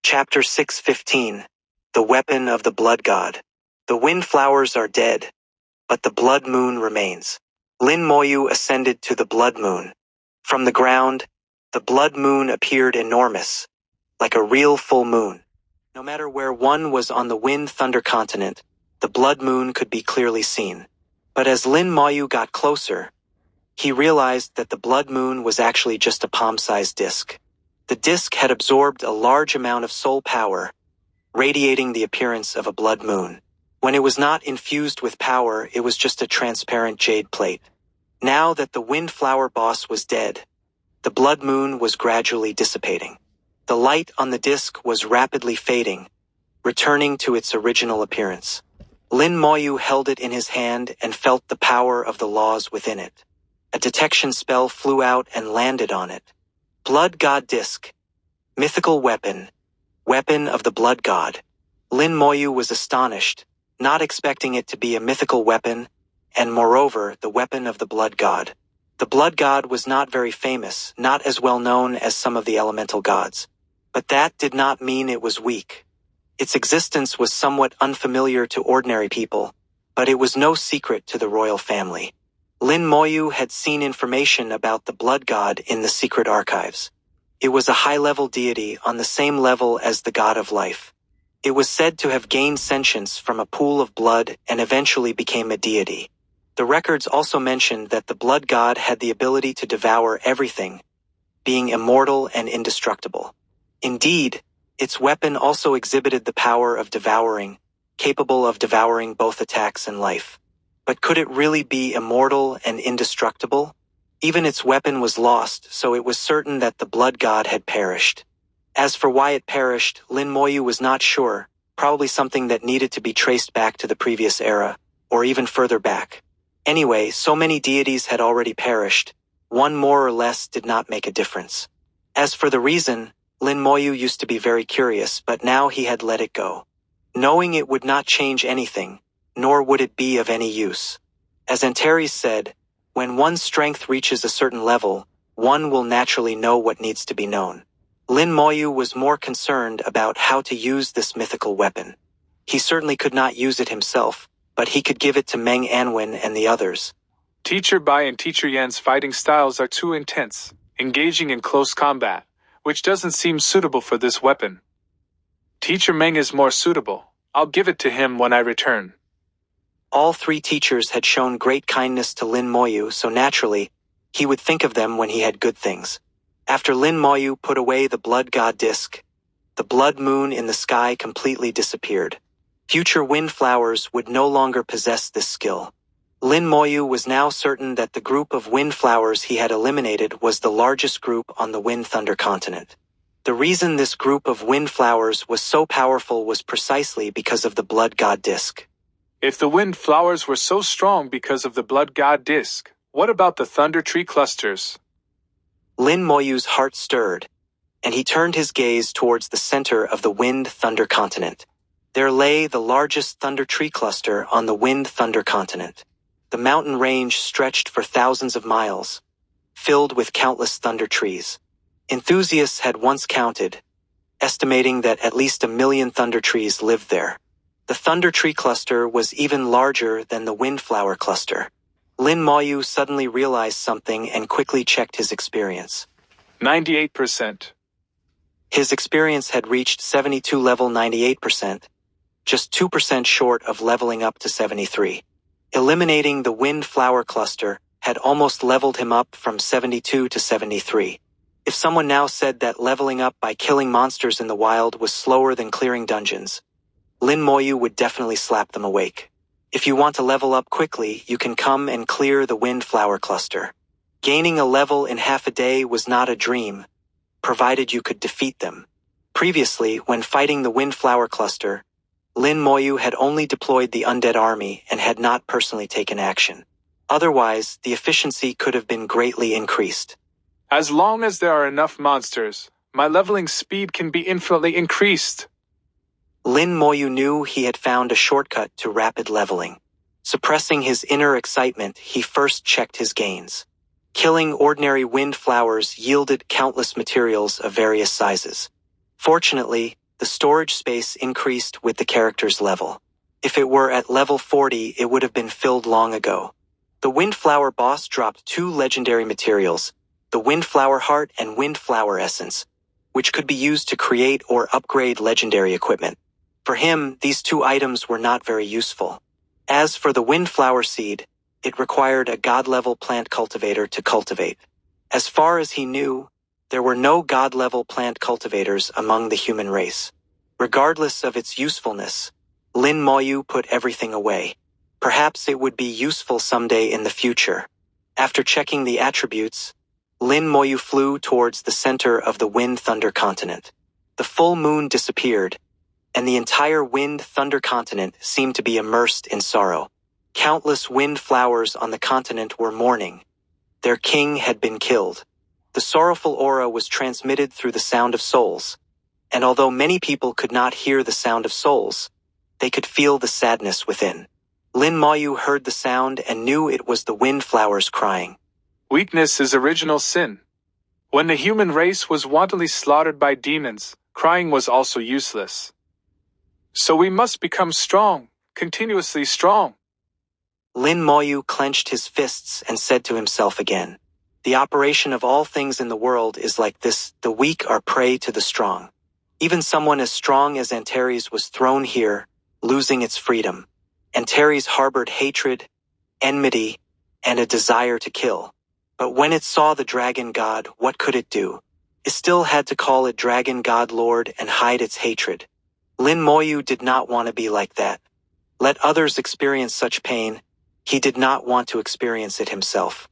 Chapter 6:15. The Weapon of the Blood God. The wind flowers are dead, but the blood moon remains. Lin Moyu ascended to the blood moon. From the ground, the blood moon appeared enormous, like a real full moon. No matter where one was on the wind thunder continent, the blood moon could be clearly seen. But as Lin Moyu got closer, he realized that the blood moon was actually just a palm-sized disk. The disk had absorbed a large amount of soul power, radiating the appearance of a blood moon. When it was not infused with power, it was just a transparent jade plate. Now that the wind flower boss was dead, the blood moon was gradually dissipating. The light on the disk was rapidly fading, returning to its original appearance. Lin Moyu held it in his hand and felt the power of the laws within it. A detection spell flew out and landed on it. Blood God Disc. Mythical weapon. Weapon of the Blood God. Lin Moyu was astonished, not expecting it to be a mythical weapon, and moreover, the weapon of the Blood God. The Blood God was not very famous, not as well known as some of the elemental gods. But that did not mean it was weak. Its existence was somewhat unfamiliar to ordinary people, but it was no secret to the royal family. Lin Moyu had seen information about the Blood God in the secret archives. It was a high-level deity on the same level as the God of Life. It was said to have gained sentience from a pool of blood and eventually became a deity. The records also mentioned that the Blood God had the ability to devour everything, being immortal and indestructible. Indeed, its weapon also exhibited the power of devouring, capable of devouring both attacks and life. But could it really be immortal and indestructible? Even its weapon was lost, so it was certain that the Blood God had perished. As for why it perished, Lin Moyu was not sure, probably something that needed to be traced back to the previous era, or even further back. Anyway, so many deities had already perished, one more or less did not make a difference. As for the reason, Lin Moyu used to be very curious, but now he had let it go. Knowing it would not change anything, nor would it be of any use. As Antares said, when one's strength reaches a certain level, one will naturally know what needs to be known. Lin Moyu was more concerned about how to use this mythical weapon. He certainly could not use it himself, but he could give it to Meng Anwen and the others. Teacher Bai and Teacher Yan's fighting styles are too intense, engaging in close combat, which doesn't seem suitable for this weapon. Teacher Meng is more suitable. I'll give it to him when I return. All three teachers had shown great kindness to Lin Moyu, so naturally, he would think of them when he had good things. After Lin Moyu put away the Blood God Disc, the blood moon in the sky completely disappeared. Future wind flowers would no longer possess this skill. Lin Moyu was now certain that the group of wind flowers he had eliminated was the largest group on the Wind Thunder continent. The reason this group of wind flowers was so powerful was precisely because of the Blood God Disc. If the wind flowers were so strong because of the Blood God Disc, what about the thunder tree clusters? Lin Moyu's heart stirred, and he turned his gaze towards the center of the Wind Thunder continent. There lay the largest thunder tree cluster on the Wind Thunder continent. The mountain range stretched for thousands of miles, filled with countless thunder trees. Enthusiasts had once counted, estimating that at least 1 million thunder trees lived there. The thunder tree cluster was even larger than the windflower cluster. Lin Moyu suddenly realized something and quickly checked his experience. 98%. His experience had reached 72 level 98%, just 2% short of leveling up to 73. Eliminating the windflower cluster had almost leveled him up from 72 to 73. If someone now said that leveling up by killing monsters in the wild was slower than clearing dungeons, Lin Moyu would definitely slap them awake. If you want to level up quickly, you can come and clear the windflower cluster. Gaining a level in half a day was not a dream, provided you could defeat them. Previously, when fighting the windflower cluster, Lin Moyu had only deployed the undead army and had not personally taken action. Otherwise, the efficiency could have been greatly increased. As long as there are enough monsters, my leveling speed can be infinitely increased. Lin Moyu knew he had found a shortcut to rapid leveling. Suppressing his inner excitement, he first checked his gains. Killing ordinary wind flowers yielded countless materials of various sizes. Fortunately, The storage space increased with the character's level. If it were at level 40, it would have been filled long ago. The Windflower boss dropped 2 legendary materials, the Windflower Heart and Windflower Essence, which could be used to create or upgrade legendary equipment. For him, these 2 items were not very useful. As for the Windflower Seed, it required a god-level plant cultivator to cultivate. As far as he knew, there were no god-level plant cultivators among the human race. Regardless of its usefulness, Lin Moyu put everything away. Perhaps it would be useful someday in the future. After checking the attributes, Lin Moyu flew towards the center of the Wind-Thunder continent. The full moon disappeared, and the entire Wind-Thunder continent seemed to be immersed in sorrow. Countless wind flowers on the continent were mourning. Their king had been killed. The sorrowful aura was transmitted through the sound of souls, and although many people could not hear the sound of souls, they could feel the sadness within. Lin Moyu heard the sound and knew it was the wind flowers crying. Weakness is original sin. When the human race was wantonly slaughtered by demons, crying was also useless. So we must become strong, continuously strong. Lin Moyu clenched his fists and said to himself again, "The operation of all things in the world is like this, the weak are prey to the strong." Even someone as strong as Antares was thrown here, losing its freedom. Antares harbored hatred, enmity, and a desire to kill. But when it saw the dragon god, what could it do? It still had to call it dragon god lord and hide its hatred. Lin Moyu did not want to be like that. Let others experience such pain, he did not want to experience it himself.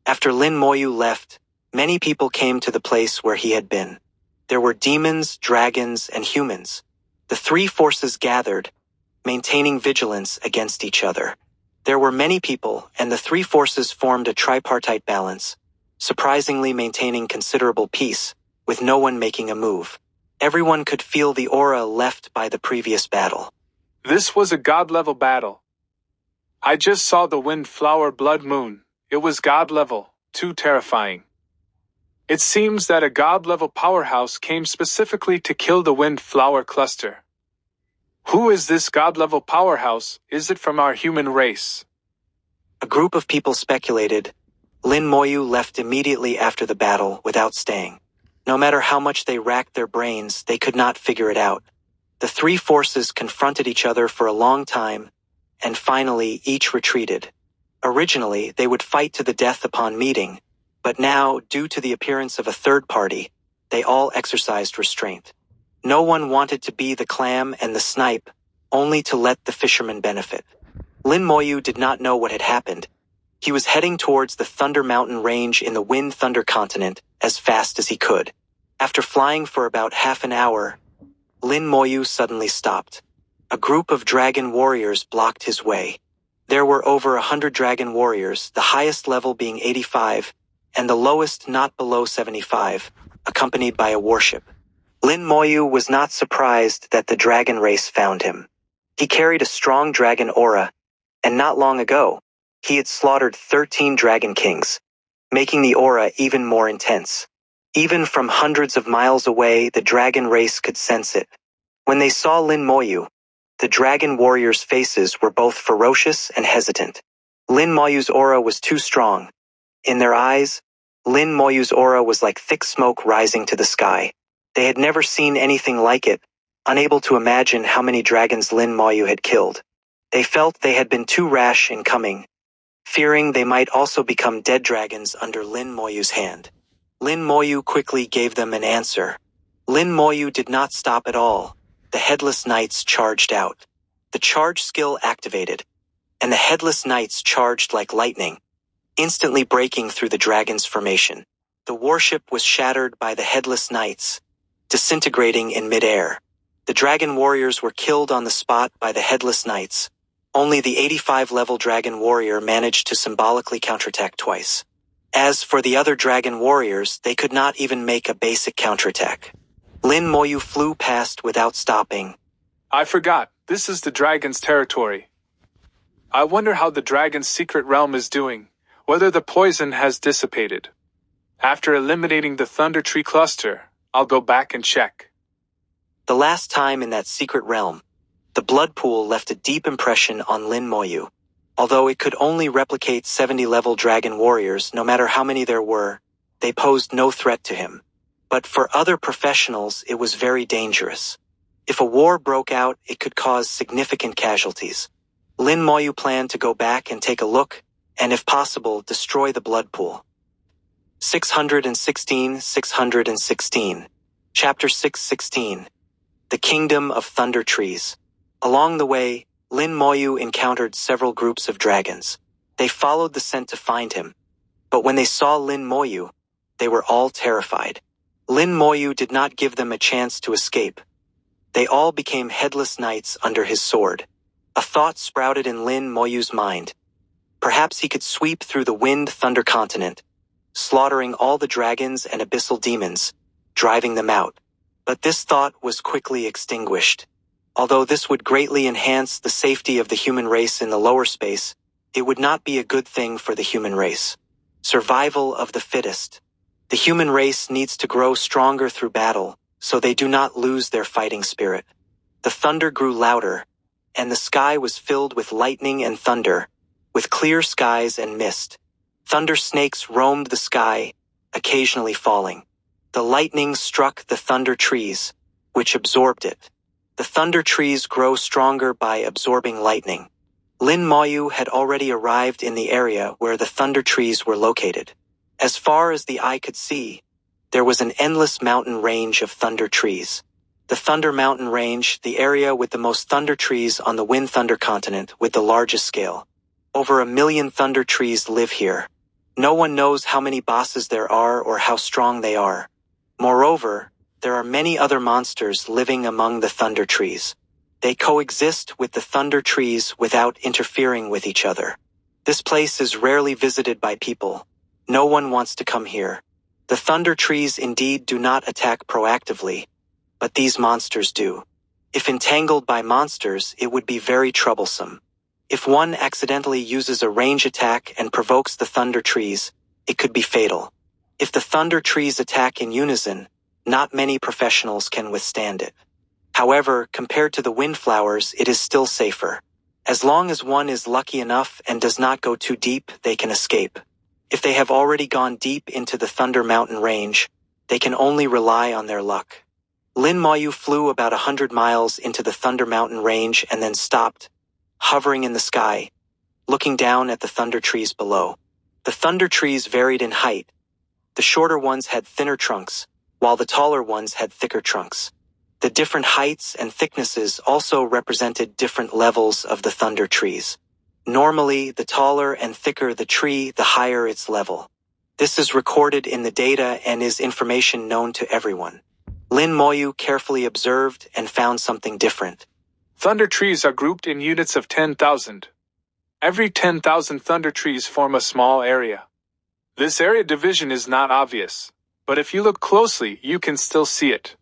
After Lin Moyu left, many people came to the place where he had been. There were demons, dragons, and humans. The 3 forces gathered, maintaining vigilance against each other. There were many people, and the 3 forces formed a tripartite balance, surprisingly maintaining considerable peace, with no one making a move. Everyone could feel the aura left by the previous battle. This was a god-level battle. I just saw the Windflower Blood Moon. It was god-level, too terrifying. It seems that a god-level powerhouse came specifically to kill the Windflower cluster. Who is this god-level powerhouse? Is it from our human race? A group of people speculated. Lin Moyu left immediately after the battle without staying. No matter how much they racked their brains, they could not figure it out. The 3 forces confronted each other for a long time, and finally each retreated. Originally, they would fight to the death upon meeting, but now, due to the appearance of a third party, they all exercised restraint. No one wanted to be the clam and the snipe, only to let the fisherman benefit. Lin Moyu did not know what had happened. He was heading towards the Thunder Mountain range in the Wind-Thunder continent as fast as he could. After flying for about half an hour, Lin Moyu suddenly stopped. A group of dragon warriors blocked his way. There were over 100 dragon warriors, the highest level being 85, and the lowest not below 75, accompanied by a warship. Lin Moyu was not surprised that the dragon race found him. He carried a strong dragon aura, and not long ago, he had slaughtered 13 dragon kings, making the aura even more intense. Even from hundreds of miles away, the dragon race could sense it. When they saw Lin Moyu, the dragon warriors' faces were both ferocious and hesitant. Lin Moyu's aura was too strong. In their eyes, Lin Moyu's aura was like thick smoke rising to the sky. They had never seen anything like it, unable to imagine how many dragons Lin Moyu had killed. They felt they had been too rash in coming, fearing they might also become dead dragons under Lin Moyu's hand. Lin Moyu quickly gave them an answer. Lin Moyu did not stop at all. The Headless Knights charged out. The charge skill activated, and the Headless Knights charged like lightning, instantly breaking through the dragon's formation. The warship was shattered by the Headless Knights, disintegrating in midair. The dragon warriors were killed on the spot by the Headless Knights. Only the 85-level dragon warrior managed to symbolically counterattack twice. As for the other dragon warriors, they could not even make a basic counterattack. Lin Moyu flew past without stopping. I forgot, this is the dragon's territory. I wonder how the dragon's secret realm is doing, whether the poison has dissipated. After eliminating the Thunder Tree cluster, I'll go back and check. The last time in that secret realm, the blood pool left a deep impression on Lin Moyu. Although it could only replicate 70-level dragon warriors, no matter how many there were, they posed no threat to him. But for other professionals, it was very dangerous. If a war broke out, it could cause significant casualties. Lin Moyu planned to go back and take a look, and if possible, destroy the blood pool. 616. Chapter 616. The Kingdom of Thunder Trees. Along the way, Lin Moyu encountered several groups of dragons. They followed the scent to find him, but when they saw Lin Moyu, they were all terrified. Lin Moyu did not give them a chance to escape. They all became headless knights under his sword. A thought sprouted in Lin Moyu's mind. Perhaps he could sweep through the wind thunder continent, slaughtering all the dragons and abyssal demons, driving them out. But this thought was quickly extinguished. Although this would greatly enhance the safety of the human race in the lower space, it would not be a good thing for the human race. Survival of the fittest. The human race needs to grow stronger through battle, so they do not lose their fighting spirit. The thunder grew louder, and the sky was filled with lightning and thunder, with clear skies and mist. Thunder snakes roamed the sky, occasionally falling. The lightning struck the thunder trees, which absorbed it. The thunder trees grow stronger by absorbing lightning. Lin Moyu had already arrived in the area where the thunder trees were located. As far as the eye could see, there was an endless mountain range of thunder trees. The Thunder Mountain Range, the area with the most thunder trees on the Wind Thunder continent with the largest scale. Over 1 million thunder trees live here. No one knows how many bosses there are or how strong they are. Moreover, there are many other monsters living among the thunder trees. They coexist with the thunder trees without interfering with each other. This place is rarely visited by people. No one wants to come here. The thunder trees indeed do not attack proactively, but these monsters do. If entangled by monsters, it would be very troublesome. If one accidentally uses a range attack and provokes the thunder trees, it could be fatal. If the thunder trees attack in unison, not many professionals can withstand it. However, compared to the windflowers, it is still safer. As long as one is lucky enough and does not go too deep, they can escape. If they have already gone deep into the Thunder Mountain Range, they can only rely on their luck. Lin Moyu flew about 100 miles into the Thunder Mountain Range and then stopped, hovering in the sky, looking down at the thunder trees below. The thunder trees varied in height. The shorter ones had thinner trunks, while the taller ones had thicker trunks. The different heights and thicknesses also represented different levels of the thunder trees. Normally, the taller and thicker the tree, the higher its level. This is recorded in the data and is information known to everyone. Lin Moyu carefully observed and found something different. Thunder trees are grouped in units of 10,000. Every 10,000 thunder trees form a small area. This area division is not obvious, but if you look closely, you can still see it.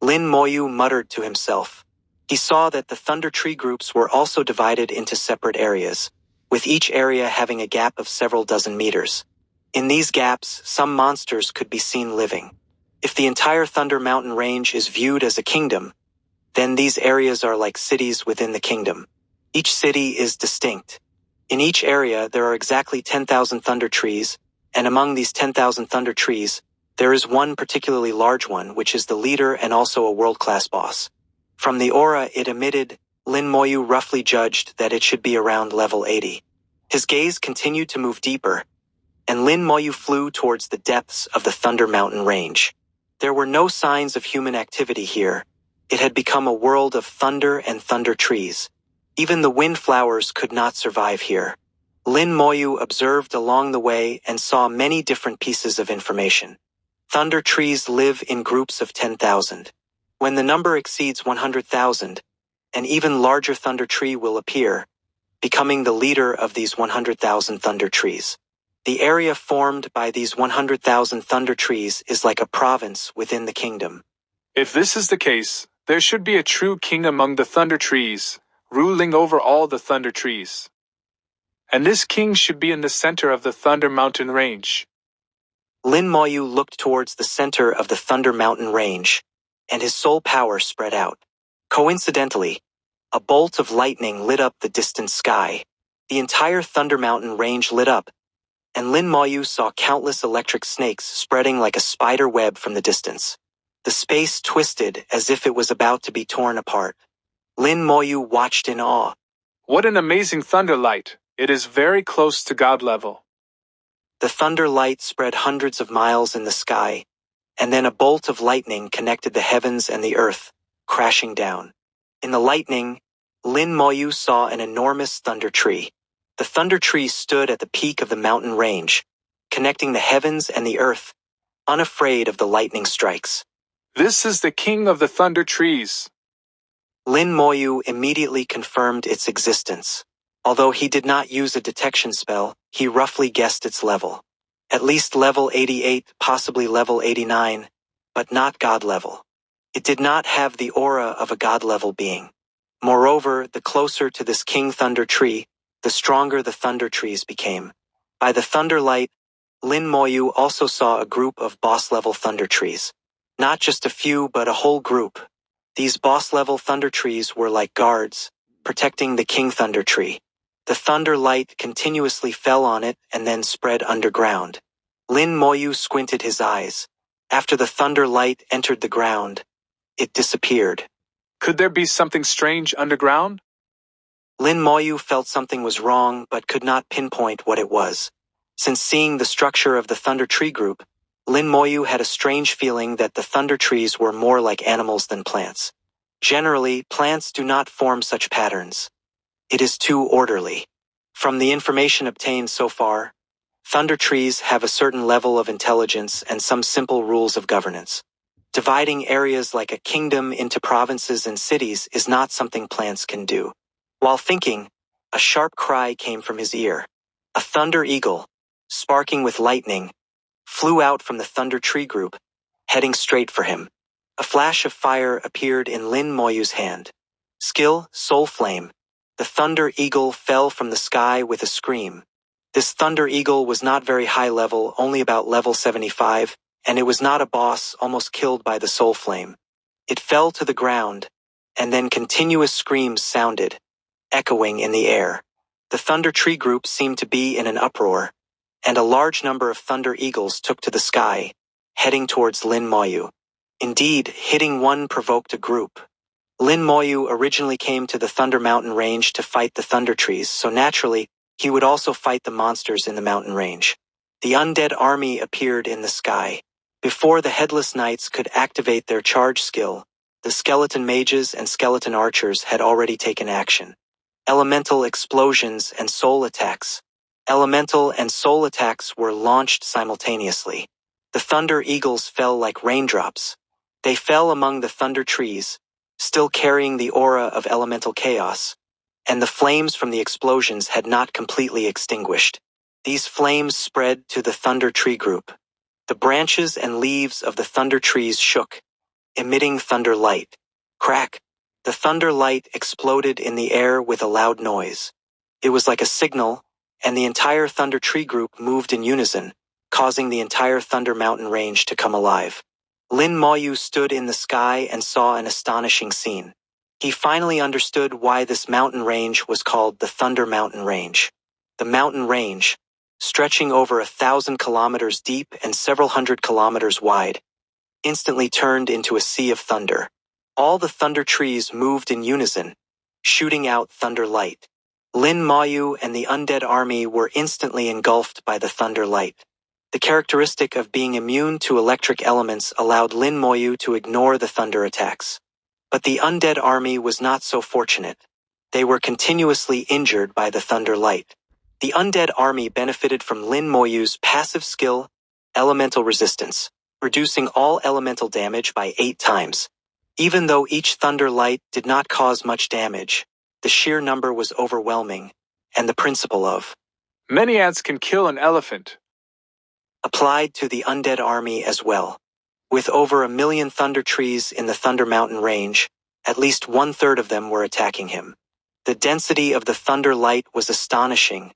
Lin Moyu muttered to himself. He saw that the thunder tree groups were also divided into separate areas, with each area having a gap of several dozen meters. In these gaps, some monsters could be seen living. If the entire Thunder Mountain Range is viewed as a kingdom, then these areas are like cities within the kingdom. Each city is distinct. In each area, there are exactly 10,000 thunder trees, and among these 10,000 thunder trees, there is one particularly large one which is the leader and also a world-class boss. From the aura it emitted, Lin Moyu roughly judged that it should be around level 80. His gaze continued to move deeper, and Lin Moyu flew towards the depths of the Thunder Mountain Range. There were no signs of human activity here. It had become a world of thunder and thunder trees. Even the windflowers could not survive here. Lin Moyu observed along the way and saw many different pieces of information. Thunder trees live in groups of 10,000. When the number exceeds 100,000, an even larger thunder tree will appear, becoming the leader of these 100,000 thunder trees. The area formed by these 100,000 thunder trees is like a province within the kingdom. If this is the case, there should be a true king among the thunder trees, ruling over all the thunder trees. And this king should be in the center of the Thunder Mountain Range. Lin Moyu looked towards the center of the Thunder Mountain Range. and his soul power spread out. Coincidentally, a bolt of lightning lit up the distant sky. The entire Thunder Mountain range lit up, and Lin Moyu saw countless electric snakes spreading like a spider web from the distance. The space twisted as if it was about to be torn apart. Lin Moyu watched in awe. What an amazing thunder light! It is very close to God level. The thunder light spread hundreds of miles in the sky, and then a bolt of lightning connected the heavens and the earth, crashing down. In the lightning, Lin Moyu saw an enormous thunder tree. The thunder tree stood at the peak of the mountain range, connecting the heavens and the earth, unafraid of the lightning strikes. This is the king of the thunder trees. Lin Moyu immediately confirmed its existence. Although he did not use a detection spell, he roughly guessed its level. At least level 88, possibly level 89, but not god level. It did not have the aura of a god level being. Moreover, the closer to this King Thunder tree, the stronger the thunder trees became. By the thunder light, Lin Moyu also saw a group of boss-level thunder trees. Not just a few, but a whole group. These boss-level thunder trees were like guards, protecting the King Thunder tree. The thunder light continuously fell on it and then spread underground. Lin Moyu squinted his eyes. After the thunder light entered the ground, it disappeared. Could there be something strange underground? Lin Moyu felt something was wrong but could not pinpoint what it was. Since seeing the structure of the thunder tree group, Lin Moyu had a strange feeling that the thunder trees were more like animals than plants. Generally, plants do not form such patterns. It is too orderly. From the information obtained so far, thunder trees have a certain level of intelligence and some simple rules of governance. Dividing areas like a kingdom into provinces and cities is not something plants can do. While thinking, a sharp cry came from his ear. A thunder eagle, sparking with lightning, flew out from the thunder tree group, heading straight for him. A flash of fire appeared in Lin Moyu's hand. Skill, Soul Flame. The thunder eagle fell from the sky with a scream. This thunder eagle was not very high level, only about level 75, and it was not a boss, almost killed by the soul flame. It fell to the ground, and then continuous screams sounded, echoing in the air. The thunder tree group seemed to be in an uproar, and a large number of thunder eagles took to the sky, heading towards Lin Moyu. Indeed, hitting one provoked a group. Lin Moyu originally came to the Thunder Mountain range to fight the thunder trees, so naturally, he would also fight the monsters in the mountain range. The undead army appeared in the sky. Before the Headless Knights could activate their charge skill, the skeleton mages and skeleton archers had already taken action. Elemental explosions and soul attacks. Elemental and soul attacks were launched simultaneously. The thunder eagles fell like raindrops. They fell among the thunder trees, still carrying the aura of elemental chaos, and the flames from the explosions had not completely extinguished. These flames spread to the thunder tree group. The branches and leaves of the thunder trees shook, emitting thunder light. Crack! The thunder light exploded in the air with a loud noise. It was like a signal, and the entire thunder tree group moved in unison, causing the entire Thunder Mountain range to come alive. Lin Moyu stood in the sky and saw an astonishing scene. He finally understood why this mountain range was called the Thunder Mountain Range. The mountain range, stretching over 1,000 kilometers deep and several hundred kilometers wide, instantly turned into a sea of thunder. All the thunder trees moved in unison, shooting out thunder light. Lin Moyu and the undead army were instantly engulfed by the thunder light. The characteristic of being immune to electric elements allowed Lin Moyu to ignore the thunder attacks. But the undead army was not so fortunate. They were continuously injured by the thunder light. The undead army benefited from Lin Moyu's passive skill, Elemental Resistance, reducing all elemental damage by 8 times. Even though each thunder light did not cause much damage, the sheer number was overwhelming, and the principle of many ants can kill an elephant applied to the undead army as well. With over 1 million thunder trees in the Thunder Mountain range, at least 1/3 of them were attacking him. The density of the thunder light was astonishing,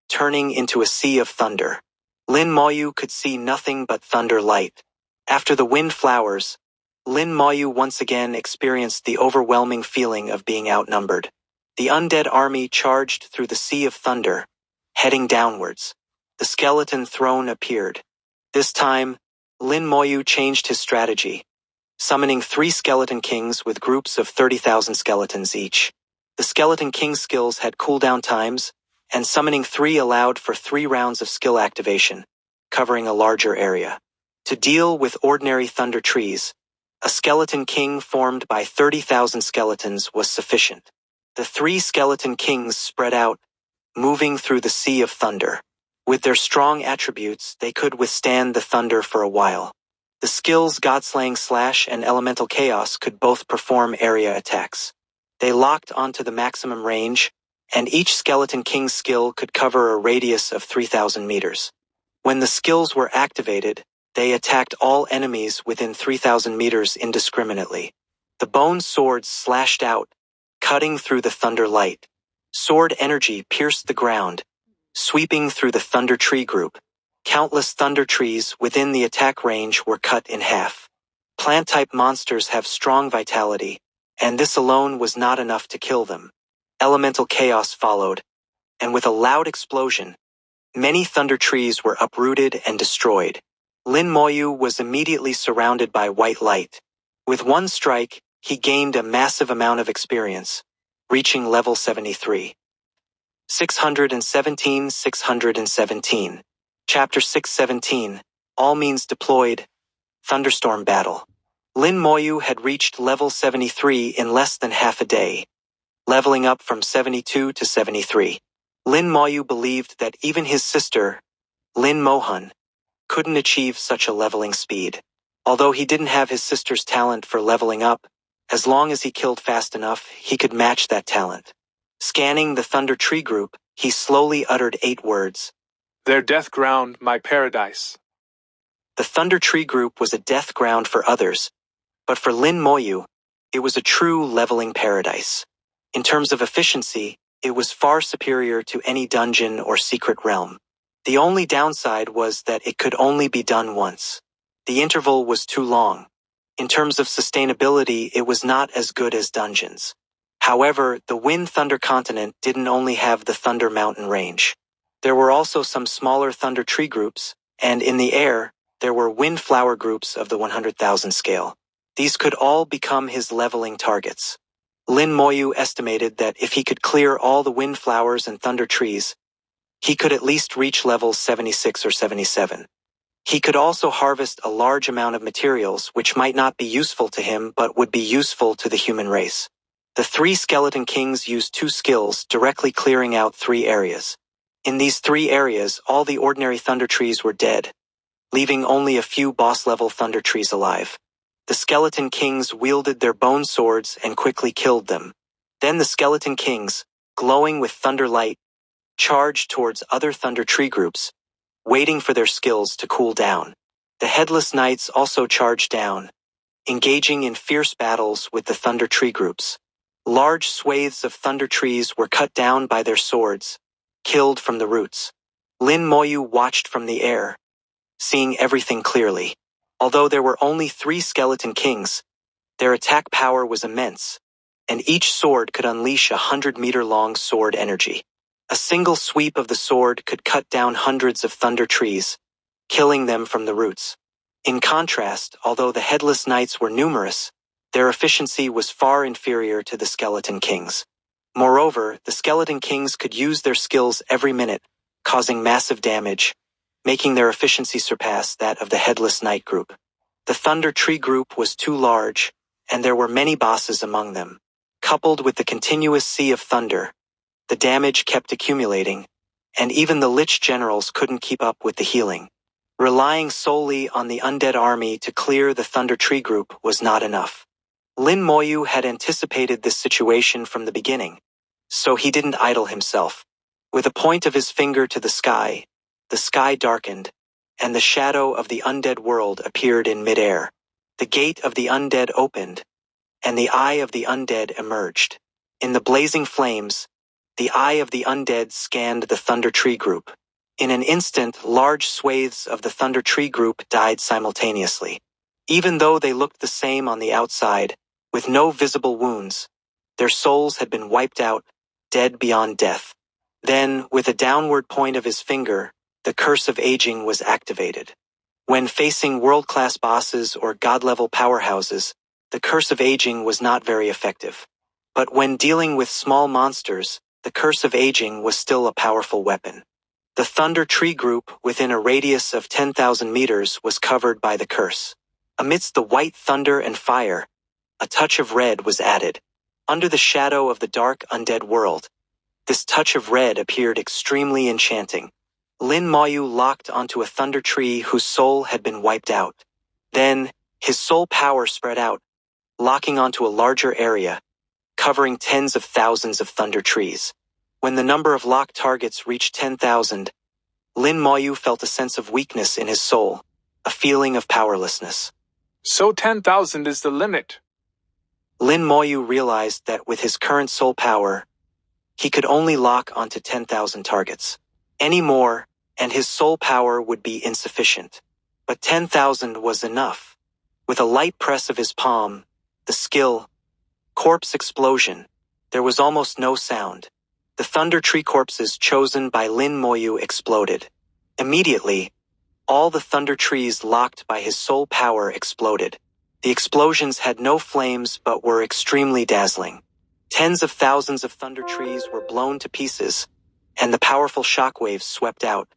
turning into a sea of thunder. Lin Moyu could see nothing but thunder light. After the wind flowers, Lin Moyu once again experienced the overwhelming feeling of being outnumbered. The undead army charged through the sea of thunder, heading downwards. The skeleton throne appeared. This time, Lin Moyu changed his strategy, summoning 3 skeleton kings with groups of 30,000 skeletons each. The skeleton king skills had cooldown times, and summoning 3 allowed for 3 rounds of skill activation, covering a larger area. To deal with ordinary thunder trees, a skeleton king formed by 30,000 skeletons was sufficient. The 3 skeleton kings spread out, moving through the sea of thunder. With their strong attributes, they could withstand the thunder for a while. The skills Godslaying Slash and Elemental Chaos could both perform area attacks. They locked onto the maximum range, and each skeleton king skill could cover a radius of 3,000 meters. When the skills were activated, they attacked all enemies within 3,000 meters indiscriminately. The bone swords slashed out, cutting through the thunder light. Sword energy pierced the ground, sweeping through the thunder tree group. Countless thunder trees within the attack range were cut in half. Plant-type monsters have strong vitality, and this alone was not enough to kill them. Elemental chaos followed, and with a loud explosion, many thunder trees were uprooted and destroyed. Lin Moyu was immediately surrounded by white light. With one strike, he gained a massive amount of experience, reaching level 73. 617. Chapter 617, All Means Deployed, Thunderstorm Battle. Lin Moyu had reached level 73 in less than half a day, leveling up from 72 to 73. Lin Moyu believed that even his sister, Lin Mohun, couldn't achieve such a leveling speed. Although he didn't have his sister's talent for leveling up, as long as he killed fast enough, he could match that talent. Scanning the Thunder Tree group, he slowly uttered 8 words. Their death ground, my paradise. The Thunder Tree group was a death ground for others, but for Lin Moyu, it was a true leveling paradise. In terms of efficiency, it was far superior to any dungeon or secret realm. The only downside was that it could only be done once. The interval was too long. In terms of sustainability, it was not as good as dungeons. However, the Wind Thunder Continent didn't only have the Thunder Mountain range. There were also some smaller Thunder Tree groups, and in the air, there were Wind Flower groups of the 100,000 scale. These could all become his leveling targets. Lin Moyu estimated that if he could clear all the Wind Flowers and Thunder Trees, he could at least reach levels 76 or 77. He could also harvest a large amount of materials which might not be useful to him but would be useful to the human race. The 3 skeleton kings used 2 skills directly clearing out 3 areas. In these 3 areas, all the ordinary thunder trees were dead, leaving only a few boss-level thunder trees alive. The skeleton kings wielded their bone swords and quickly killed them. Then the skeleton kings, glowing with thunder light, charged towards other thunder tree groups, waiting for their skills to cool down. The headless knights also charged down, engaging in fierce battles with the thunder tree groups. Large swathes of thunder trees were cut down by their swords, killed from the roots. Lin Moyu watched from the air, seeing everything clearly. Although there were only 3 skeleton kings, their attack power was immense, and each sword could unleash a 100-meter-long sword energy. A single sweep of the sword could cut down hundreds of thunder trees, killing them from the roots. In contrast, although the headless knights were numerous, their efficiency was far inferior to the skeleton kings. Moreover, the skeleton kings could use their skills every minute, causing massive damage, making their efficiency surpass that of the headless knight group. The thunder tree group was too large, and there were many bosses among them. Coupled with the continuous sea of thunder, the damage kept accumulating, and even the Lich generals couldn't keep up with the healing. Relying solely on the undead army to clear the Thunder Tree group was not enough. Lin Moyu had anticipated this situation from the beginning, so he didn't idle himself. With a point of his finger to the sky darkened, and the shadow of the undead world appeared in midair. The gate of the undead opened, and the eye of the undead emerged. In the blazing flames, the eye of the undead scanned the Thunder Tree group. In an instant, large swathes of the Thunder Tree group died simultaneously. Even though they looked the same on the outside, with no visible wounds, their souls had been wiped out, dead beyond death. Then, with a downward point of his finger, the curse of aging was activated. When facing world-class bosses or god-level powerhouses, the curse of aging was not very effective. But when dealing with small monsters, the curse of aging was still a powerful weapon. The Thunder Tree group, within a radius of 10,000 meters, was covered by the curse. Amidst the white thunder and fire, a touch of red was added. Under the shadow of the dark undead world, this touch of red appeared extremely enchanting. Lin Moyu locked onto a thunder tree whose soul had been wiped out. Then, his soul power spread out, locking onto a larger area, covering tens of thousands of thunder trees. When the number of locked targets reached 10,000, Lin Moyu felt a sense of weakness in his soul, a feeling of powerlessness. So 10,000 is the limit. Lin Moyu realized that with his current soul power, he could only lock onto 10,000 targets. Any more, and his soul power would be insufficient. But 10,000 was enough. With a light press of his palm, the skill, corpse explosion, there was almost no sound. The thunder tree corpses chosen by Lin Moyu exploded. Immediately, all the thunder trees locked by his soul power exploded. The explosions had no flames but were extremely dazzling. Tens of thousands of thunder trees were blown to pieces, and the powerful shockwaves swept out,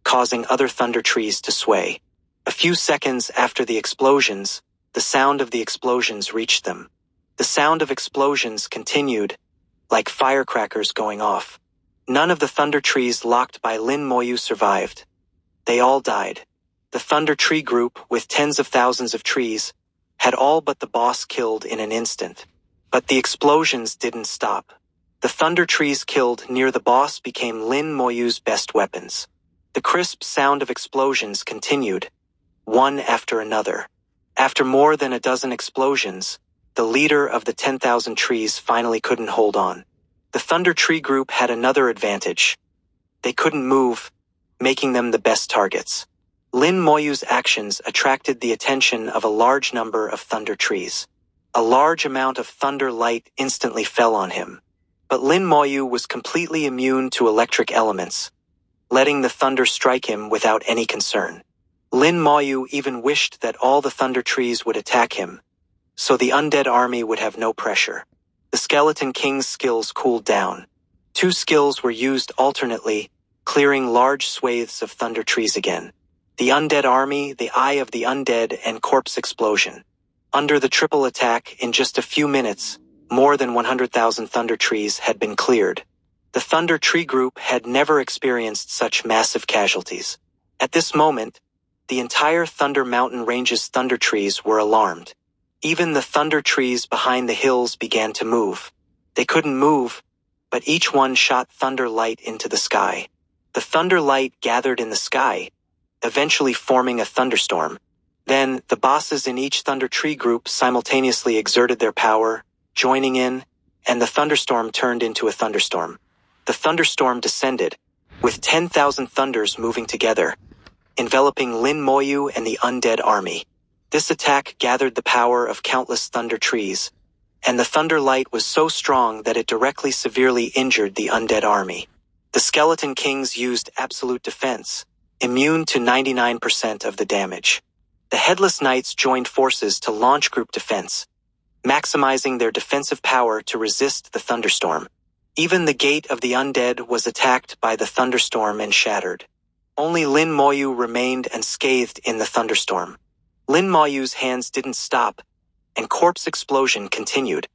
causing other thunder trees to sway. A few seconds after the explosions, the sound of the explosions reached them. The sound of explosions continued, like firecrackers going off. None of the thunder trees locked by Lin Moyu survived. They all died. The thunder tree group, with tens of thousands of trees, had all but the boss killed in an instant. But the explosions didn't stop. The thunder trees killed near the boss became Lin Moyu's best weapons. The crisp sound of explosions continued, one after another. After more than a dozen explosions, the leader of the 10,000 trees finally couldn't hold on. The thunder tree group had another advantage. They couldn't move, making them the best targets. Lin Moyu's actions attracted the attention of a large number of thunder trees. A large amount of thunder light instantly fell on him. But Lin Moyu was completely immune to electric elements, letting the thunder strike him without any concern. Lin Moyu even wished that all the thunder trees would attack him, so the undead army would have no pressure. The Skeleton King's skills cooled down. 2 skills were used alternately, clearing large swathes of thunder trees again. The undead army, the Eye of the Undead, and Corpse Explosion. Under the triple attack, in just a few minutes, more than 100,000 thunder trees had been cleared. The Thunder Tree group had never experienced such massive casualties. At this moment, the entire Thunder Mountain Range's thunder trees were alarmed. Even the thunder trees behind the hills began to move. They couldn't move, but each one shot thunder light into the sky. The thunder light gathered in the sky, eventually forming a thunderstorm. Then, the bosses in each thunder tree group simultaneously exerted their power, joining in, and the thunderstorm turned into a thunderstorm. The thunderstorm descended, with 10,000 thunders moving together, enveloping Lin Moyu and the undead army. This attack gathered the power of countless thunder trees, and the thunder light was so strong that it directly severely injured the undead army. The Skeleton Kings used absolute defense, immune to 99% of the damage. The Headless Knights joined forces to launch group defense, maximizing their defensive power to resist the thunderstorm. Even the Gate of the Undead was attacked by the thunderstorm and shattered. Only Lin Moyu remained unscathed in the thunderstorm. Lin Moyu's hands didn't stop, and Corpse Explosion continued,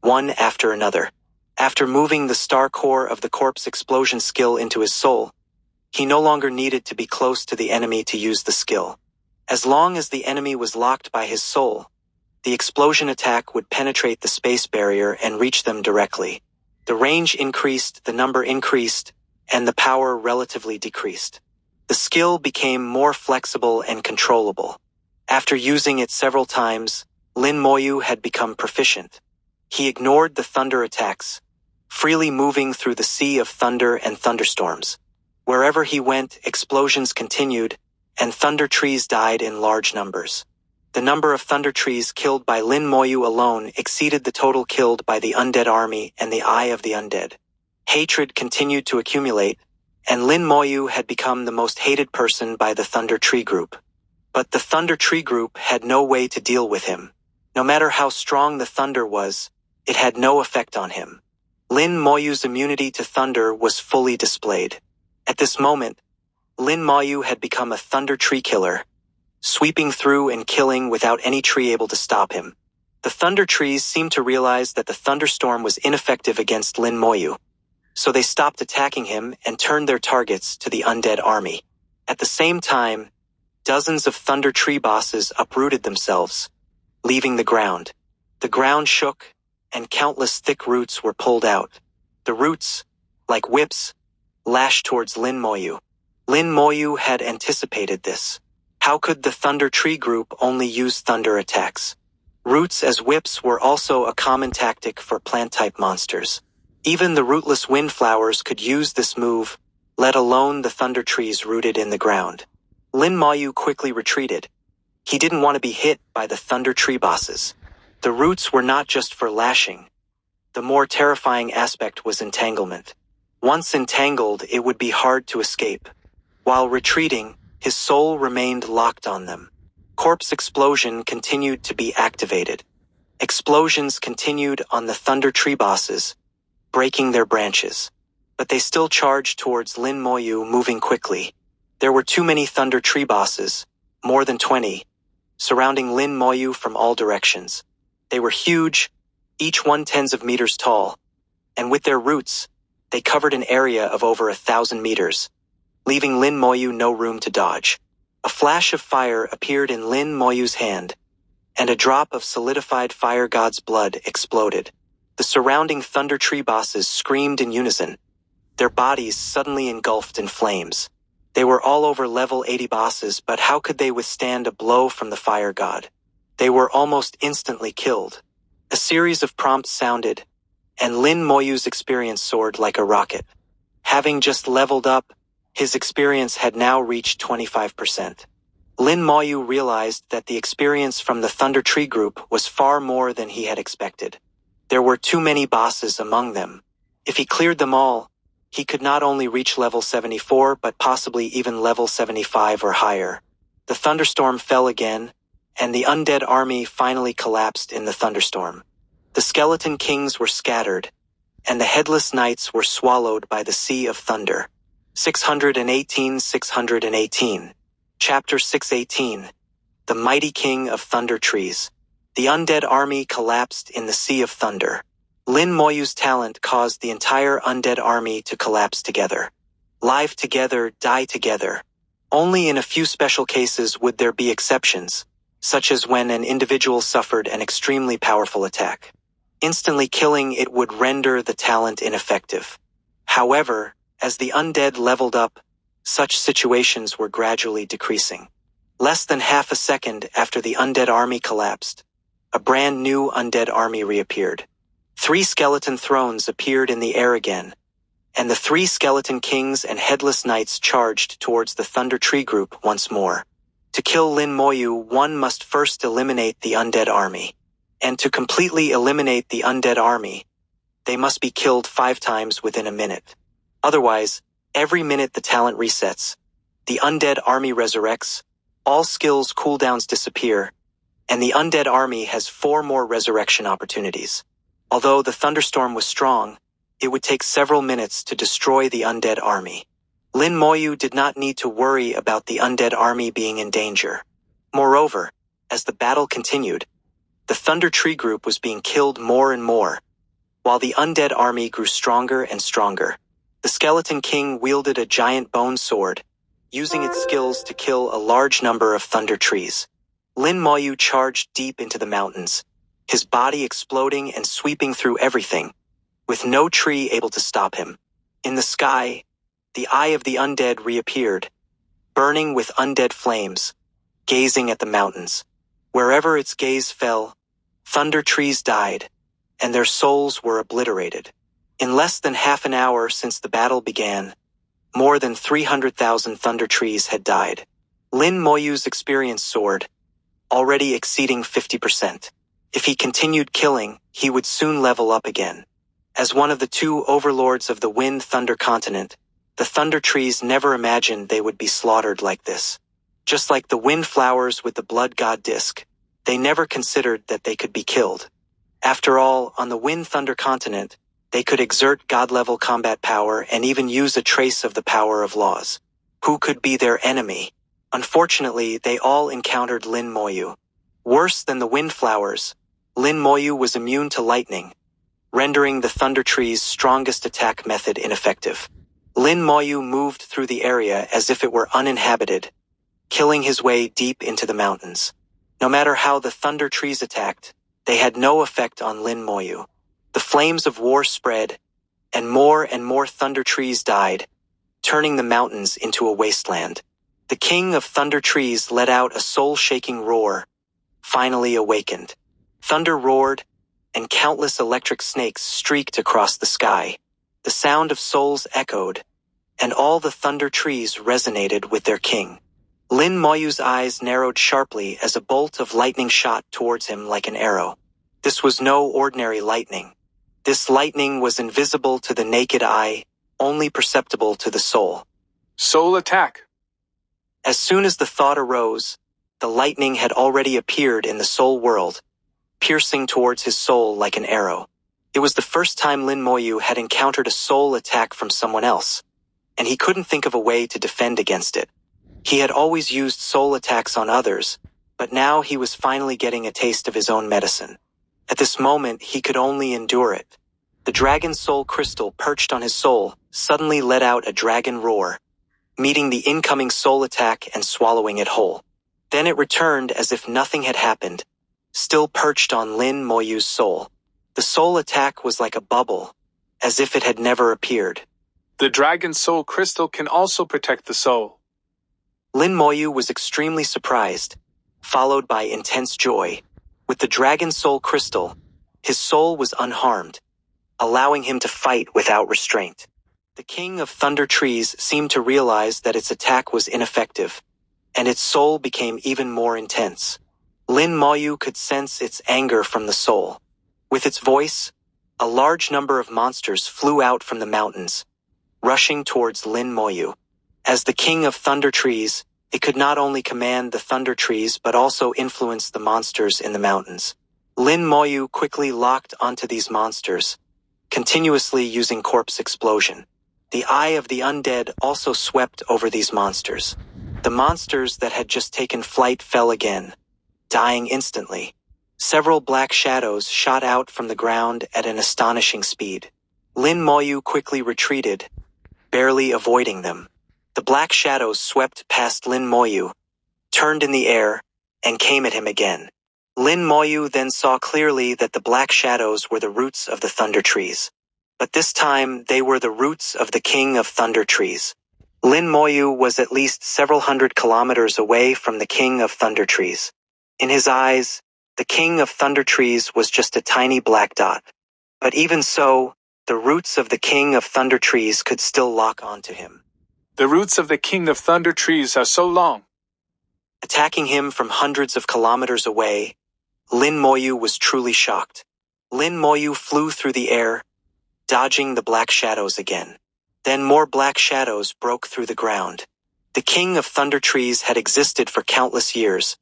one after another. After moving the star core of the Corpse Explosion skill into his soul, he no longer needed to be close to the enemy to use the skill. As long as the enemy was locked by his soul, the explosion attack would penetrate the space barrier and reach them directly. The range increased, the number increased, and the power relatively decreased. The skill became more flexible and controllable. After using it several times, Lin Moyu had become proficient. He ignored the thunder attacks, freely moving through the sea of thunder and thunderstorms. Wherever he went, explosions continued, and thunder trees died in large numbers. The number of thunder trees killed by Lin Moyu alone exceeded the total killed by the undead army and the Eye of the Undead. Hatred continued to accumulate, and Lin Moyu had become the most hated person by the Thunder Tree Group. But the Thunder Tree Group had no way to deal with him. No matter how strong the thunder was, it had no effect on him. Lin Moyu's immunity to thunder was fully displayed. At this moment, Lin Moyu had become a thunder tree killer, sweeping through and killing without any tree able to stop him. The thunder trees seemed to realize that the thunderstorm was ineffective against Lin Moyu, so they stopped attacking him and turned their targets to the undead army. At the same time, dozens of thunder tree bosses uprooted themselves, leaving the ground. The ground shook, and countless thick roots were pulled out. The roots, like whips, lashed towards Lin Moyu. Lin Moyu had anticipated this. How could the Thunder Tree Group only use thunder attacks? Roots as whips were also a common tactic for plant-type monsters. Even the rootless windflowers could use this move, let alone the thunder trees rooted in the ground. Lin Moyu quickly retreated. He didn't want to be hit by the thunder tree bosses. The roots were not just for lashing. The more terrifying aspect was entanglement. Once entangled, it would be hard to escape. While retreating, his soul remained locked on them. Corpse explosion continued to be activated. Explosions continued on the thunder tree bosses, breaking their branches. But they still charged towards Lin Moyu, moving quickly. There were too many thunder tree bosses, more than 20, surrounding Lin Moyu from all directions. They were huge, each one tens of meters tall, and with their roots, they covered an area of over 1,000 meters, leaving Lin Moyu no room to dodge. A flash of fire appeared in Lin Moyu's hand, and a drop of solidified fire god's blood exploded. The surrounding thunder tree bosses screamed in unison, their bodies suddenly engulfed in flames. They were all over level 80 bosses, but how could they withstand a blow from the fire god? They were almost instantly killed. A series of prompts sounded, and Lin Moyu's experience soared like a rocket. Having just leveled up, his experience had now reached 25%. Lin Moyu realized that the experience from the Thunder Tree Group was far more than he had expected. There were too many bosses among them. If he cleared them all, he could not only reach level 74 but possibly even level 75 or higher. The thunderstorm fell again, and the undead army finally collapsed in the thunderstorm. The skeleton kings were scattered, and the headless knights were swallowed by the sea of thunder. 618. Chapter 618. The Mighty King of Thunder Trees. The undead army collapsed in the sea of thunder. Lin Moyu's talent caused the entire undead army to collapse together. Live together, die together. Only in a few special cases would there be exceptions, such as when an individual suffered an extremely powerful attack. Instantly killing it would render the talent ineffective. However, as the undead leveled up, such situations were gradually decreasing. Less than half a second after the undead army collapsed, a brand new undead army reappeared. 3 skeleton thrones appeared in the air again, and the 3 skeleton kings and headless knights charged towards the Thunder Tree Group once more. To kill Lin Moyu, one must first eliminate the undead army. And to completely eliminate the undead army, they must be killed 5 times within a minute. Otherwise, every minute the talent resets, the undead army resurrects, all skills cooldowns disappear, and the undead army has 4 more resurrection opportunities. Although the thunderstorm was strong, it would take several minutes to destroy the undead army. Lin Moyu did not need to worry about the undead army being in danger. Moreover, as the battle continued, the Thunder Tree Group was being killed more and more, while the undead army grew stronger and stronger. The Skeleton King wielded a giant bone sword, using its skills to kill a large number of thunder trees. Lin Moyu charged deep into the mountains, his body exploding and sweeping through everything, with no tree able to stop him. In the sky, the Eye of the Undead reappeared, burning with undead flames, gazing at the mountains. Wherever its gaze fell, thunder trees died, and their souls were obliterated. In less than half an hour since the battle began, more than 300,000 thunder trees had died. Lin Moyu's experience soared, already exceeding 50%. If he continued killing, he would soon level up again. As one of the two overlords of the Wind Thunder continent, the Thunder Trees never imagined they would be slaughtered like this. Just like the Wind Flowers with the Blood God disc, they never considered that they could be killed. After all, on the Wind Thunder continent, they could exert God-level combat power and even use a trace of the power of laws. Who could be their enemy? Unfortunately, they all encountered Lin Moyu. Worse than the Wind Flowers, Lin Moyu was immune to lightning, rendering the Thunder Tree's strongest attack method ineffective. Lin Moyu moved through the area as if it were uninhabited, killing his way deep into the mountains. No matter how the Thunder Trees attacked, they had no effect on Lin Moyu. The flames of war spread, and more Thunder Trees died, turning the mountains into a wasteland. The King of Thunder Trees let out a soul-shaking roar, finally awakened. Thunder roared, and countless electric snakes streaked across the sky. The sound of souls echoed, and all the Thunder Trees resonated with their king. Lin Moyu's eyes narrowed sharply as a bolt of lightning shot towards him like an arrow. This was no ordinary lightning. This lightning was invisible to the naked eye, only perceptible to the soul. Soul attack. As soon as the thought arose, the lightning had already appeared in the soul world, piercing towards his soul like an arrow. It was the first time Lin Moyu had encountered a soul attack from someone else, and he couldn't think of a way to defend against it. He had always used soul attacks on others, but now he was finally getting a taste of his own medicine. At this moment, he could only endure it. The dragon soul crystal perched on his soul suddenly let out a dragon roar, meeting the incoming soul attack and swallowing it whole. Then it returned as if nothing had happened, still perched on Lin Moyu's soul. The soul attack was like a bubble, as if it had never appeared. The dragon soul crystal can also protect the soul. Lin Moyu was extremely surprised, followed by intense joy. With the dragon soul crystal, his soul was unharmed, allowing him to fight without restraint. The King of Thunder Trees seemed to realize that its attack was ineffective, and its soul became even more intense. Lin Moyu could sense its anger from the soul. With its voice, a large number of monsters flew out from the mountains, rushing towards Lin Moyu. As the King of Thunder Trees, it could not only command the Thunder Trees but also influence the monsters in the mountains. Lin Moyu quickly locked onto these monsters, continuously using corpse explosion. The Eye of the Undead also swept over these monsters. The monsters that had just taken flight fell again, dying instantly. Several black shadows shot out from the ground at an astonishing speed. Lin Moyu quickly retreated, barely avoiding them. The black shadows swept past Lin Moyu, turned in the air, and came at him again. Lin Moyu then saw clearly that the black shadows were the roots of the Thunder Trees. But this time, they were the roots of the King of Thunder Trees. Lin Moyu was at least several hundred kilometers away from the King of Thunder Trees. In his eyes, the King of Thunder Trees was just a tiny black dot. But even so, the roots of the King of Thunder Trees could still lock onto him. The roots of the King of Thunder Trees are so long. Attacking him from hundreds of kilometers away, Lin Moyu was truly shocked. Lin Moyu flew through the air, dodging the black shadows again. Then more black shadows broke through the ground. The King of Thunder Trees had existed for countless years,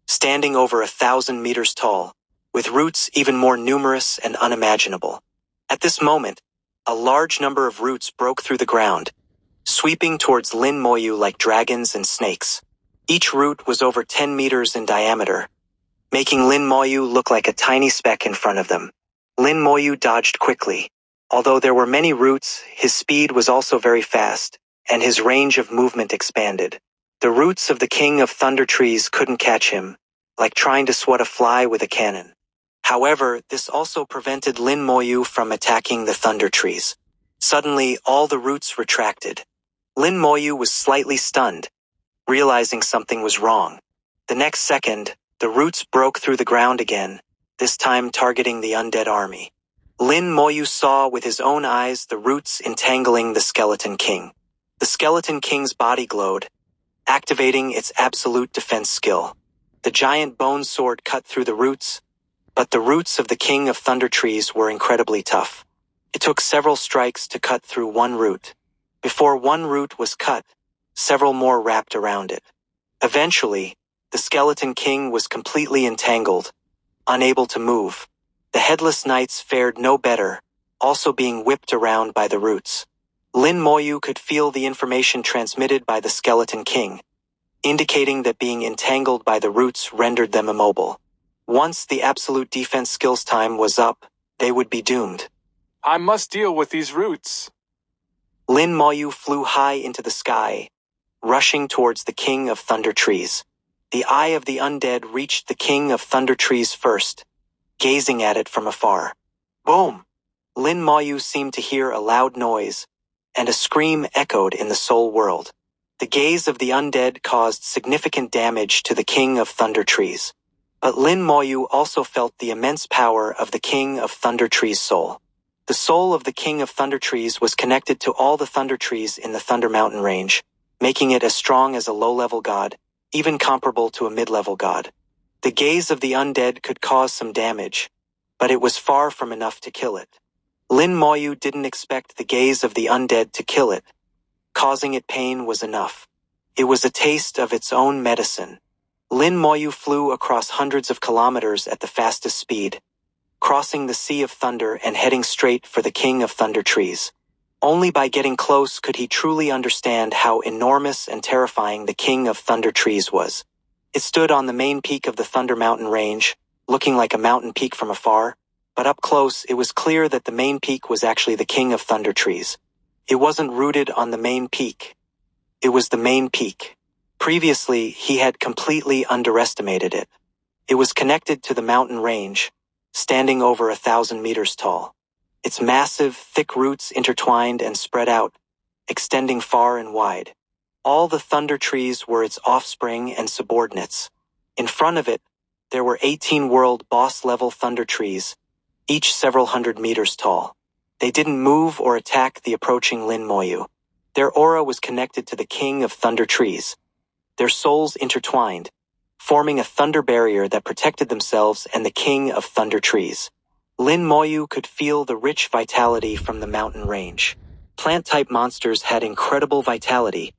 standing over 1,000 meters tall, with roots even more numerous and unimaginable. At this moment, a large number of roots broke through the ground, sweeping towards Lin Moyu like dragons and snakes. Each root was over 10 meters in diameter, making Lin Moyu look like a tiny speck in front of them. Lin Moyu dodged quickly. Although there were many roots, his speed was also very fast, and his range of movement expanded. The roots of the King of Thunder Trees couldn't catch him, like trying to swat a fly with a cannon. However, this also prevented Lin Moyu from attacking the Thunder Trees. Suddenly, all the roots retracted. Lin Moyu was slightly stunned, realizing something was wrong. The next second, the roots broke through the ground again, this time targeting the undead army. Lin Moyu saw with his own eyes the roots entangling the Skeleton King. The Skeleton King's body glowed, activating its absolute defense skill. The The giant bone sword cut through the roots, but the roots of the King of Thunder Trees were incredibly tough. It took several strikes to cut through one root. Before one root was cut, several more wrapped around it. Eventually, the Skeleton King was completely entangled, unable to move. The Headless Knights fared no better, also being whipped around by the roots. Lin Moyu could feel the information transmitted by the Skeleton King, indicating that being entangled by the roots rendered them immobile. Once the absolute defense skills time was up, they would be doomed. I must deal with these roots. Lin Moyu flew high into the sky, rushing towards the King of Thunder Trees. The eye of the undead reached the King of Thunder Trees first, gazing at it from afar. Boom! Lin Moyu seemed to hear a loud noise, and a scream echoed in the soul world. The gaze of the undead caused significant damage to the King of Thunder Trees. But Lin Moyu also felt the immense power of the King of Thunder Trees' soul. The soul of the King of Thunder Trees was connected to all the Thunder Trees in the Thunder Mountain range, making it as strong as a low-level god, even comparable to a mid-level god. The gaze of the undead could cause some damage, but it was far from enough to kill it. Lin Moyu didn't expect the gaze of the undead to kill it. Causing it pain was enough. It was a taste of its own medicine. Lin Moyu flew across hundreds of kilometers at the fastest speed, crossing the Sea of Thunder and heading straight for the King of Thunder Trees. Only by getting close could he truly understand how enormous and terrifying the King of Thunder Trees was. It stood on the main peak of the Thunder Mountain range, looking like a mountain peak from afar, but up close it was clear that the main peak was actually the King of Thunder Trees. It wasn't rooted on the main peak. It was the main peak. Previously, he had completely underestimated it. It was connected to the mountain range, standing over 1,000 meters tall. Its massive, thick roots intertwined and spread out, extending far and wide. All the Thunder Trees were its offspring and subordinates. In front of it, there were 18 world boss-level Thunder Trees, each several hundred meters tall. They didn't move or attack the approaching Lin Moyu. Their aura was connected to the King of Thunder Trees. Their souls intertwined, forming a thunder barrier that protected themselves and the King of Thunder Trees. Lin Moyu could feel the rich vitality from the mountain range. Plant-type monsters had incredible vitality,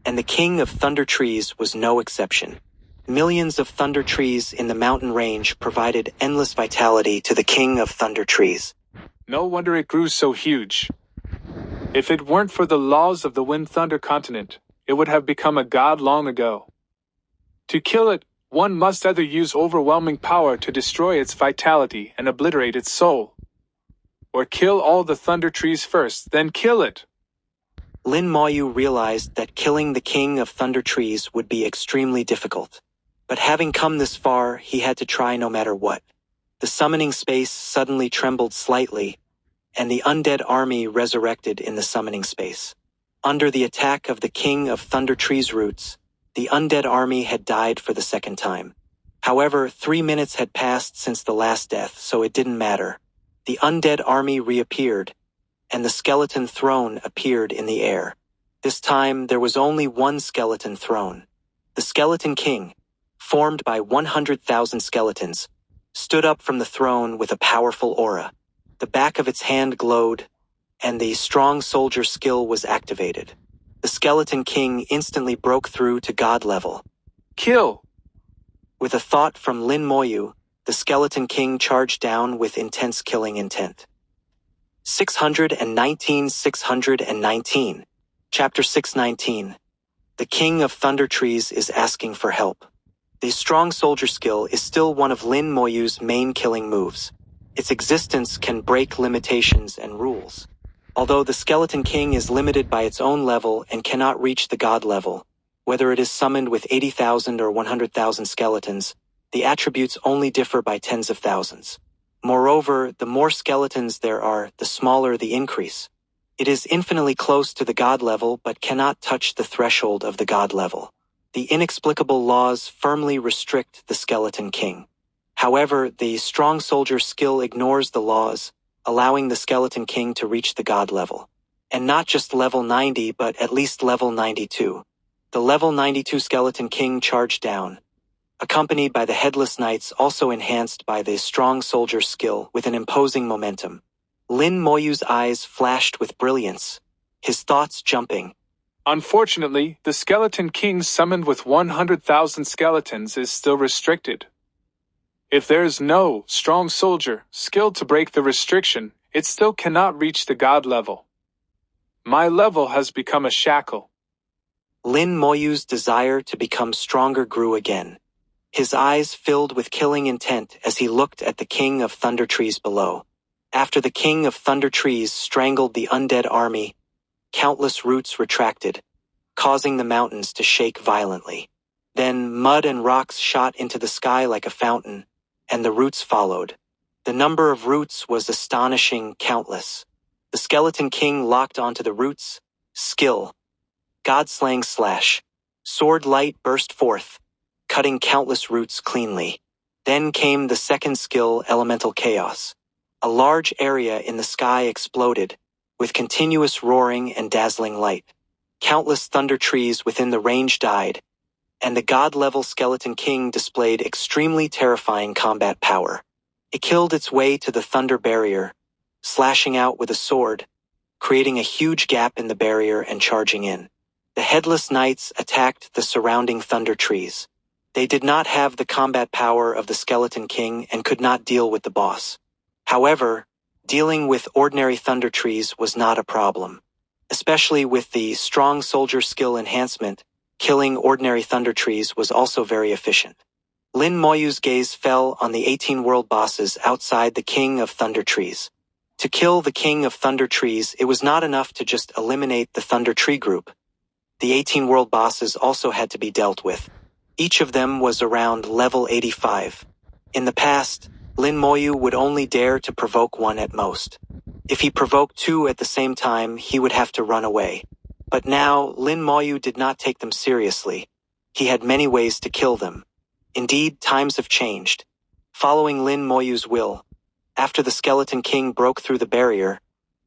and the King of Thunder Trees was no exception. Millions of Thunder Trees in the mountain range provided endless vitality to the King of Thunder Trees. No wonder it grew so huge. If it weren't for the laws of the Wind Thunder continent, it would have become a god long ago. To kill it, one must either use overwhelming power to destroy its vitality and obliterate its soul, or kill all the Thunder Trees first, then kill it. Lin Moyu realized that killing the King of Thunder Trees would be extremely difficult. But having come this far, he had to try no matter what. The summoning space suddenly trembled slightly, and the undead army resurrected in the summoning space. Under the attack of the King of Thunder Trees' roots, the undead army had died for the second time. However, 3 minutes had passed since the last death, so it didn't matter. The undead army reappeared, and the skeleton throne appeared in the air. This time, there was only one skeleton throne. The Skeleton King, formed by 100,000 skeletons, stood up from the throne with a powerful aura. The back of its hand glowed, and the strong soldier skill was activated. The Skeleton King instantly broke through to god level. Kill! With a thought from Lin Moyu, the Skeleton King charged down with intense killing intent. 619. Chapter 619. The King of Thunder Trees is asking for help. The strong soldier skill is still one of Lin Moyu's main killing moves. Its existence can break limitations and rules. Although the Skeleton King is limited by its own level and cannot reach the god level, whether it is summoned with 80,000 or 100,000 skeletons, the attributes only differ by tens of thousands. Moreover, the more skeletons there are, the smaller the increase. It is infinitely close to the god level but cannot touch the threshold of the god level. The inexplicable laws firmly restrict the Skeleton King. However, the strong soldier skill ignores the laws, allowing the Skeleton King to reach the god level. And not just level 90, but at least level 92. The level 92 Skeleton King charged down, accompanied by the headless knights also enhanced by the strong soldier's skill with an imposing momentum. Lin Moyu's eyes flashed with brilliance, his thoughts jumping. Unfortunately, the Skeleton King summoned with 100,000 skeletons is still restricted. If there is no strong soldier skilled to break the restriction, it still cannot reach the god level. My level has become a shackle. Lin Moyu's desire to become stronger grew again. His eyes filled with killing intent as he looked at the King of Thunder Trees below. After the King of Thunder Trees strangled the undead army, countless roots retracted, causing the mountains to shake violently. Then mud and rocks shot into the sky like a fountain, and the roots followed. The number of roots was astonishing, countless. The Skeleton King locked onto the roots. Skill. God-slaying slash. Sword light burst forth, cutting countless roots cleanly. Then came the second skill, elemental chaos. A large area in the sky exploded, with continuous roaring and dazzling light. Countless thunder trees within the range died, and the god-level Skeleton King displayed extremely terrifying combat power. It killed its way to the thunder barrier, slashing out with a sword, creating a huge gap in the barrier and charging in. The headless knights attacked the surrounding thunder trees. They did not have the combat power of the Skeleton King and could not deal with the boss. However, dealing with ordinary thunder trees was not a problem. Especially with the strong soldier skill enhancement, killing ordinary thunder trees was also very efficient. Lin Moyu's gaze fell on the 18 world bosses outside the King of Thunder Trees. To kill the King of Thunder Trees, it was not enough to just eliminate the Thunder Tree group. The 18 world bosses also had to be dealt with. Each of them was around level 85. In the past, Lin Moyu would only dare to provoke one at most. If he provoked two at the same time, he would have to run away. But now, Lin Moyu did not take them seriously. He had many ways to kill them. Indeed, times have changed. Following Lin Moyu's will, after the Skeleton King broke through the barrier,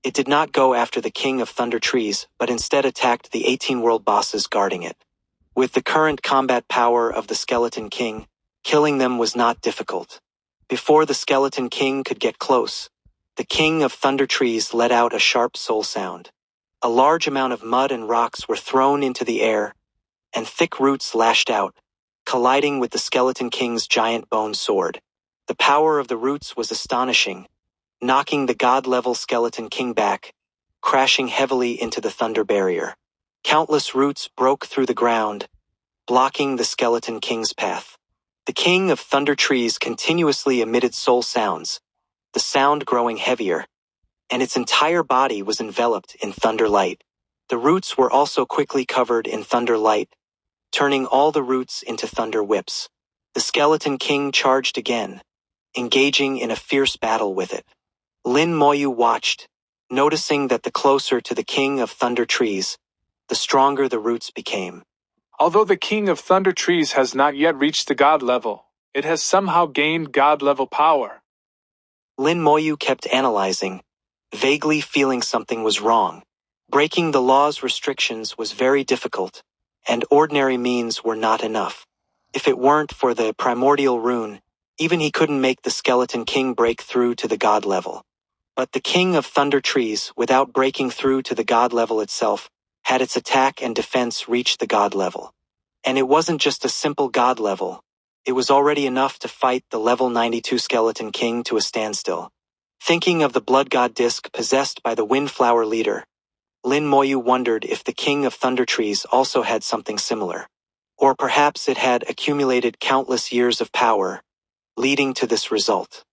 it did not go after the King of Thunder Trees, but instead attacked the 18 world bosses guarding it. With the current combat power of the Skeleton King, killing them was not difficult. Before the Skeleton King could get close, the King of Thunder Trees let out a sharp soul sound. A large amount of mud and rocks were thrown into the air, and thick roots lashed out, colliding with the Skeleton King's giant bone sword. The power of the roots was astonishing, knocking the god-level Skeleton King back, crashing heavily into the thunder barrier. Countless roots broke through the ground, blocking the Skeleton King's path. The King of Thunder Trees continuously emitted soul sounds, the sound growing heavier, and its entire body was enveloped in thunder light. The roots were also quickly covered in thunder light, turning all the roots into thunder whips. The Skeleton King charged again, engaging in a fierce battle with it. Lin Moyu watched, noticing that the closer to the King of Thunder Trees, the stronger the roots became. Although the King of Thunder Trees has not yet reached the god level, it has somehow gained god level power. Lin Moyu kept analyzing, vaguely feeling something was wrong. Breaking the law's restrictions was very difficult, and ordinary means were not enough. If it weren't for the primordial rune, even he couldn't make the Skeleton King break through to the god level. But the King of Thunder Trees, without breaking through to the god level itself, had its attack and defense reach the god level. And it wasn't just a simple god level. It was already enough to fight the level 92 Skeleton King to a standstill. Thinking of the blood god disc possessed by the Windflower leader, Lin Moyu wondered if the King of Thunder Trees also had something similar. Or perhaps it had accumulated countless years of power, leading to this result.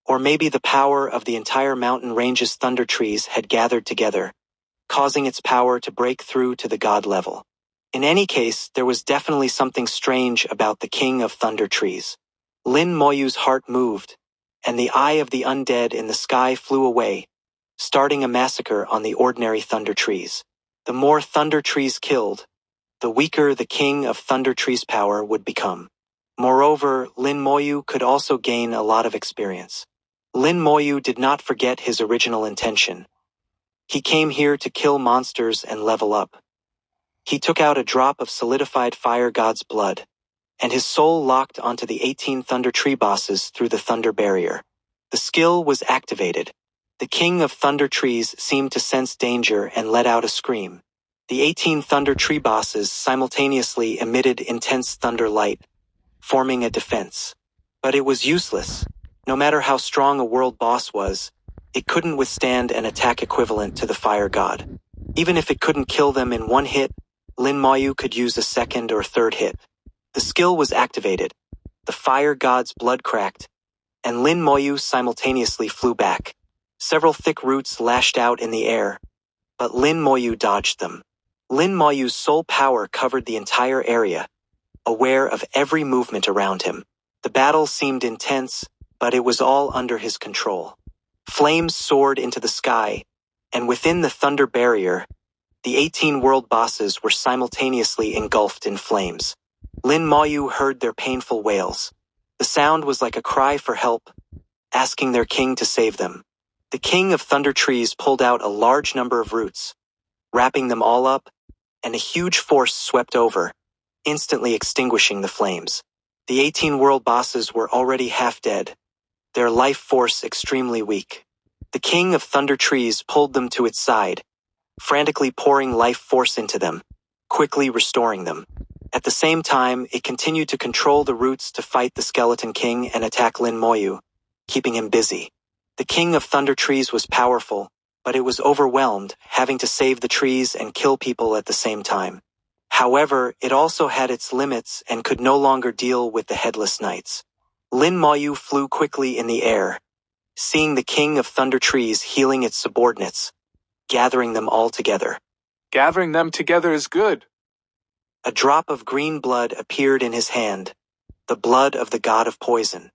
Or maybe the power of the entire mountain range's thunder trees had gathered together, causing its power to break through to the god level. In any case, there was definitely something strange about the King of Thunder Trees. Lin Moyu's heart moved, and the eye of the undead in the sky flew away, starting a massacre on the ordinary thunder trees. The more thunder trees killed, the weaker the King of Thunder Trees' power would become. Moreover, Lin Moyu could also gain a lot of experience. Lin Moyu did not forget his original intention. He came here to kill monsters and level up. He took out a drop of solidified fire god's blood, and his soul locked onto the 18 Thunder Tree bosses through the Thunder Barrier. The skill was activated. The King of Thunder Trees seemed to sense danger and let out a scream. The 18 Thunder Tree bosses simultaneously emitted intense thunder light, forming a defense. But it was useless. No matter how strong a world boss was, it couldn't withstand an attack equivalent to the Fire God. Even if it couldn't kill them in one hit, Lin Moyu could use a second or third hit. The skill was activated. The Fire God's blood cracked, and Lin Moyu simultaneously flew back. Several thick roots lashed out in the air, but Lin Moyu dodged them. Lin Moyu's soul power covered the entire area, aware of every movement around him. The battle seemed intense, but it was all under his control. Flames soared into the sky, and within the Thunder Barrier, the 18 world bosses were simultaneously engulfed in flames. Lin Moyu heard their painful wails. The sound was like a cry for help, asking their king to save them. The King of Thunder Trees pulled out a large number of roots, wrapping them all up, and a huge force swept over, instantly extinguishing the flames. The 18 world bosses were already half dead, their life force extremely weak. The King of Thunder Trees pulled them to its side, frantically pouring life force into them, quickly restoring them. At the same time, it continued to control the roots to fight the Skeleton King and attack Lin Moyu, keeping him busy. The King of Thunder Trees was powerful, but it was overwhelmed, having to save the trees and kill people at the same time. However, it also had its limits and could no longer deal with the Headless Knights. Lin Moyu flew quickly in the air, seeing the King of Thunder Trees healing its subordinates, gathering them all together. Gathering them together is good. A drop of green blood appeared in his hand, the blood of the god of poison.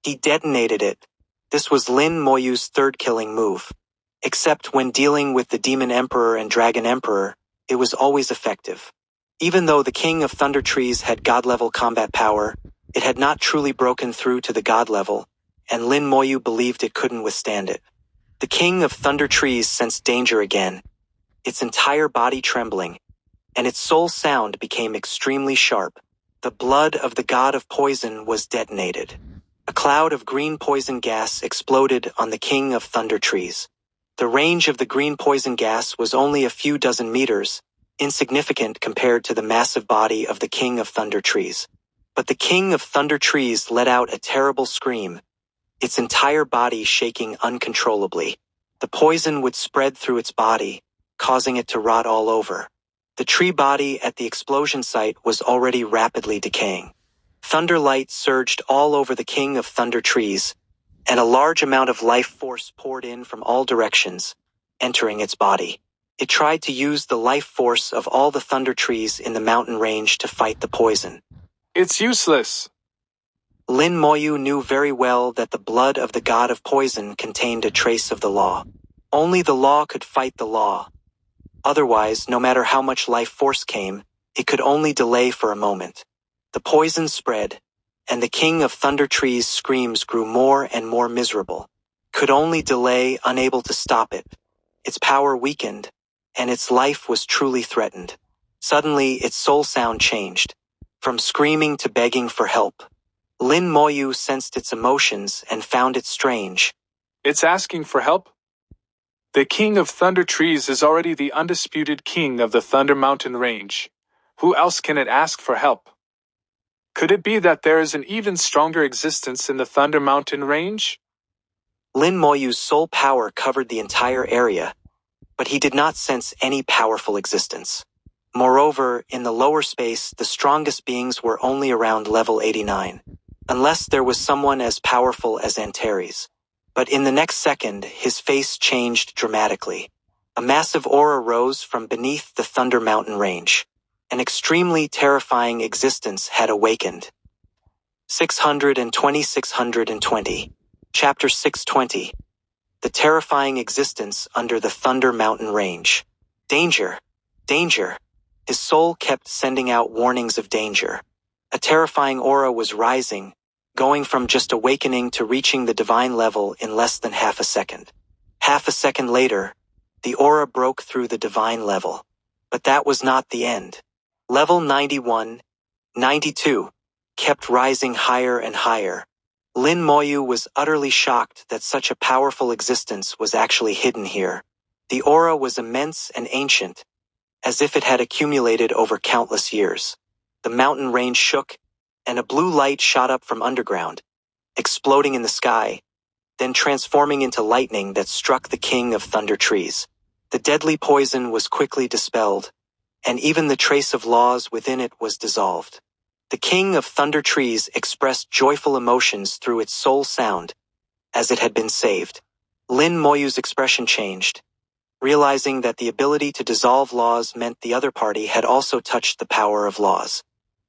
He detonated it. This was Lin Moyu's third killing move. Except when dealing with the Demon Emperor and Dragon Emperor, it was always effective. Even though the King of Thunder Trees had god-level combat power, it had not truly broken through to the god level, and Lin Moyu believed it couldn't withstand it. The King of Thunder Trees sensed danger again, its entire body trembling, and its soul sound became extremely sharp. The blood of the god of poison was detonated. A cloud of green poison gas exploded on the King of Thunder Trees. The range of the green poison gas was only a few dozen meters, insignificant compared to the massive body of the King of Thunder Trees. But the King of Thunder Trees let out a terrible scream, its entire body shaking uncontrollably. The poison would spread through its body, causing it to rot all over. The tree body at the explosion site was already rapidly decaying. Thunder light surged all over the King of Thunder Trees, and a large amount of life force poured in from all directions, entering its body. It tried to use the life force of all the thunder trees in the mountain range to fight the poison. It's useless. Lin Moyu knew very well that the blood of the god of poison contained a trace of the law. Only the law could fight the law. Otherwise, no matter how much life force came, it could only delay for a moment. The poison spread, and the King of Thunder Trees' screams grew more and more miserable. Could only delay, unable to stop it. Its power weakened, and its life was truly threatened. Suddenly, its soul sound changed, from screaming to begging for help. Lin Moyu sensed its emotions and found it strange. It's asking for help? The King of Thunder Trees is already the undisputed king of the Thunder Mountain Range. Who else can it ask for help? Could it be that there is an even stronger existence in the Thunder Mountain Range? Lin Moyu's soul power covered the entire area, but he did not sense any powerful existence. Moreover, in the lower space, the strongest beings were only around level 89, unless there was someone as powerful as Antares. But in the next second, his face changed dramatically. A massive aura rose from beneath the Thunder Mountain Range. An extremely terrifying existence had awakened. 620. Chapter 620. The terrifying existence under the Thunder Mountain Range. Danger! Danger! His soul kept sending out warnings of danger. A terrifying aura was rising, going from just awakening to reaching the divine level in less than half a second. Half a second later, the aura broke through the divine level. But that was not the end. Level 91, 92. kept rising higher and higher. Lin Moyu was utterly shocked that such a powerful existence was actually hidden here. The aura was immense and ancient, as if it had accumulated over countless years. The mountain range shook, and a blue light shot up from underground, exploding in the sky, then transforming into lightning that struck the king of thunder trees. The deadly poison was quickly dispelled, and even the trace of laws within it was dissolved. The king of thunder trees expressed joyful emotions through its soul sound, as it had been saved. Lin Moyu's expression changed, realizing that the ability to dissolve laws meant the other party had also touched the power of laws.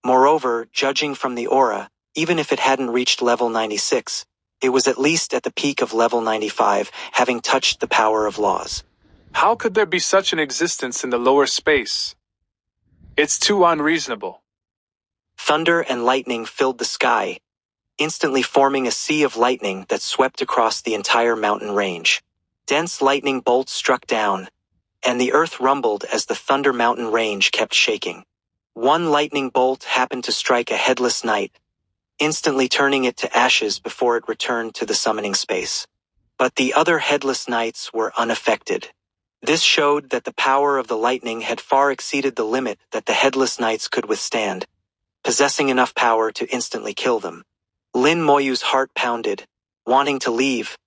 Moreover, judging from the aura, even if it hadn't reached level 96, it was at least at the peak of level 95, having touched the power of laws. How could there be such an existence in the lower space? It's too unreasonable. Thunder and lightning filled the sky, instantly forming a sea of lightning that swept across the entire mountain range. Dense lightning bolts struck down, and the earth rumbled as the Thunder Mountain range kept shaking. One lightning bolt happened to strike a headless knight, instantly turning it to ashes before it returned to the summoning space. But the other headless knights were unaffected. This showed that the power of the lightning had far exceeded the limit that the headless knights could withstand, possessing enough power to instantly kill them. Lin Moyu's heart pounded, wanting to leave,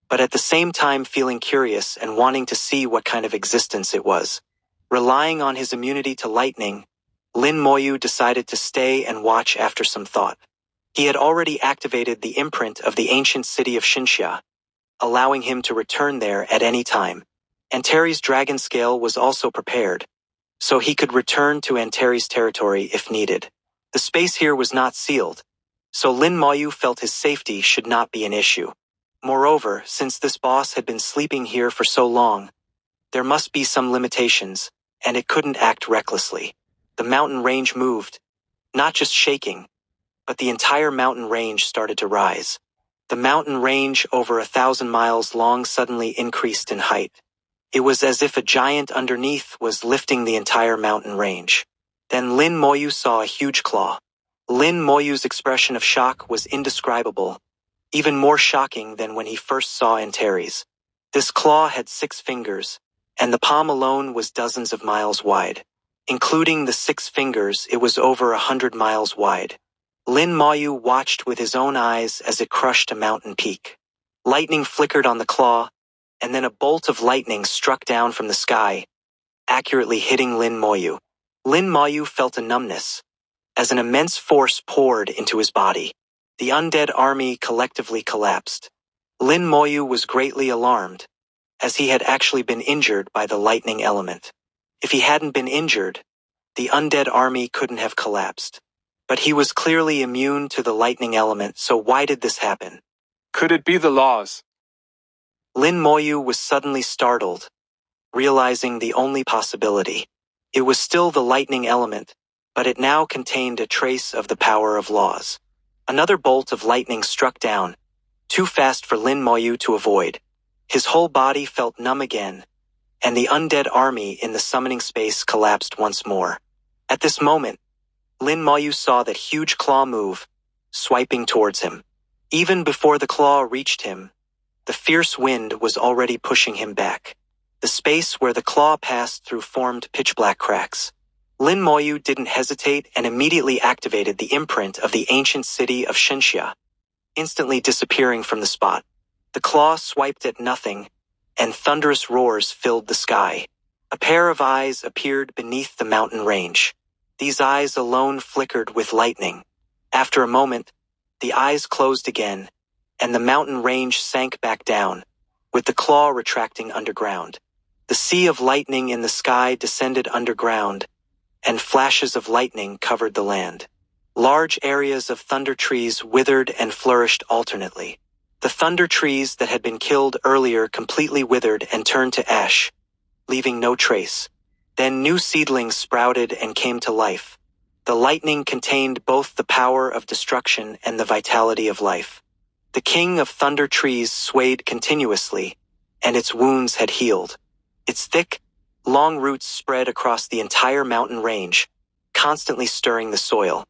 but at the same time feeling curious and wanting to see what kind of existence it was. Relying on his immunity to lightning, Lin Moyu decided to stay and watch after some thought. He had already activated the imprint of the ancient city of Xinxia, allowing him to return there at any time. Antares' dragon scale was also prepared, so he could return to Antares' territory if needed. The space here was not sealed, so Lin Moyu felt his safety should not be an issue. Moreover, since this boss had been sleeping here for so long, there must be some limitations, and it couldn't act recklessly. The mountain range moved, not just shaking, but the entire mountain range started to rise. The mountain range, over 1,000 miles long, suddenly increased in height. It was as if a giant underneath was lifting the entire mountain range. Then Lin Moyu saw a huge claw. Lin Moyu's expression of shock was indescribable, even more shocking than when he first saw Antares. This claw had 6 fingers, and the palm alone was dozens of miles wide. Including the 6 fingers, it was over 100 miles wide. Lin Moyu watched with his own eyes as it crushed a mountain peak. Lightning flickered on the claw, and then a bolt of lightning struck down from the sky, accurately hitting Lin Moyu. Lin Moyu felt a numbness, as an immense force poured into his body. The undead army collectively collapsed. Lin Moyu was greatly alarmed, as he had actually been injured by the lightning element. If he hadn't been injured, the undead army couldn't have collapsed. But he was clearly immune to the lightning element, so why did this happen? Could it be the laws? Lin Moyu was suddenly startled, realizing the only possibility. It was still the lightning element, but it now contained a trace of the power of laws. Another bolt of lightning struck down, too fast for Lin Moyu to avoid. His whole body felt numb again, and the undead army in the summoning space collapsed once more. At this moment, Lin Moyu saw that huge claw move, swiping towards him. Even before the claw reached him, the fierce wind was already pushing him back. The space where the claw passed through formed pitch-black cracks. Lin Moyu didn't hesitate and immediately activated the imprint of the ancient city of Xinxia, instantly disappearing from the spot. The claw swiped at nothing, and thunderous roars filled the sky. A pair of eyes appeared beneath the mountain range. These eyes alone flickered with lightning. After a moment, the eyes closed again, and the mountain range sank back down, with the claw retracting underground. The sea of lightning in the sky descended underground, and flashes of lightning covered the land. Large areas of thunder trees withered and flourished alternately. The thunder trees that had been killed earlier completely withered and turned to ash, leaving no trace. Then new seedlings sprouted and came to life. The lightning contained both the power of destruction and the vitality of life. The king of thunder trees swayed continuously, and its wounds had healed. Its thick, long roots spread across the entire mountain range, constantly stirring the soil.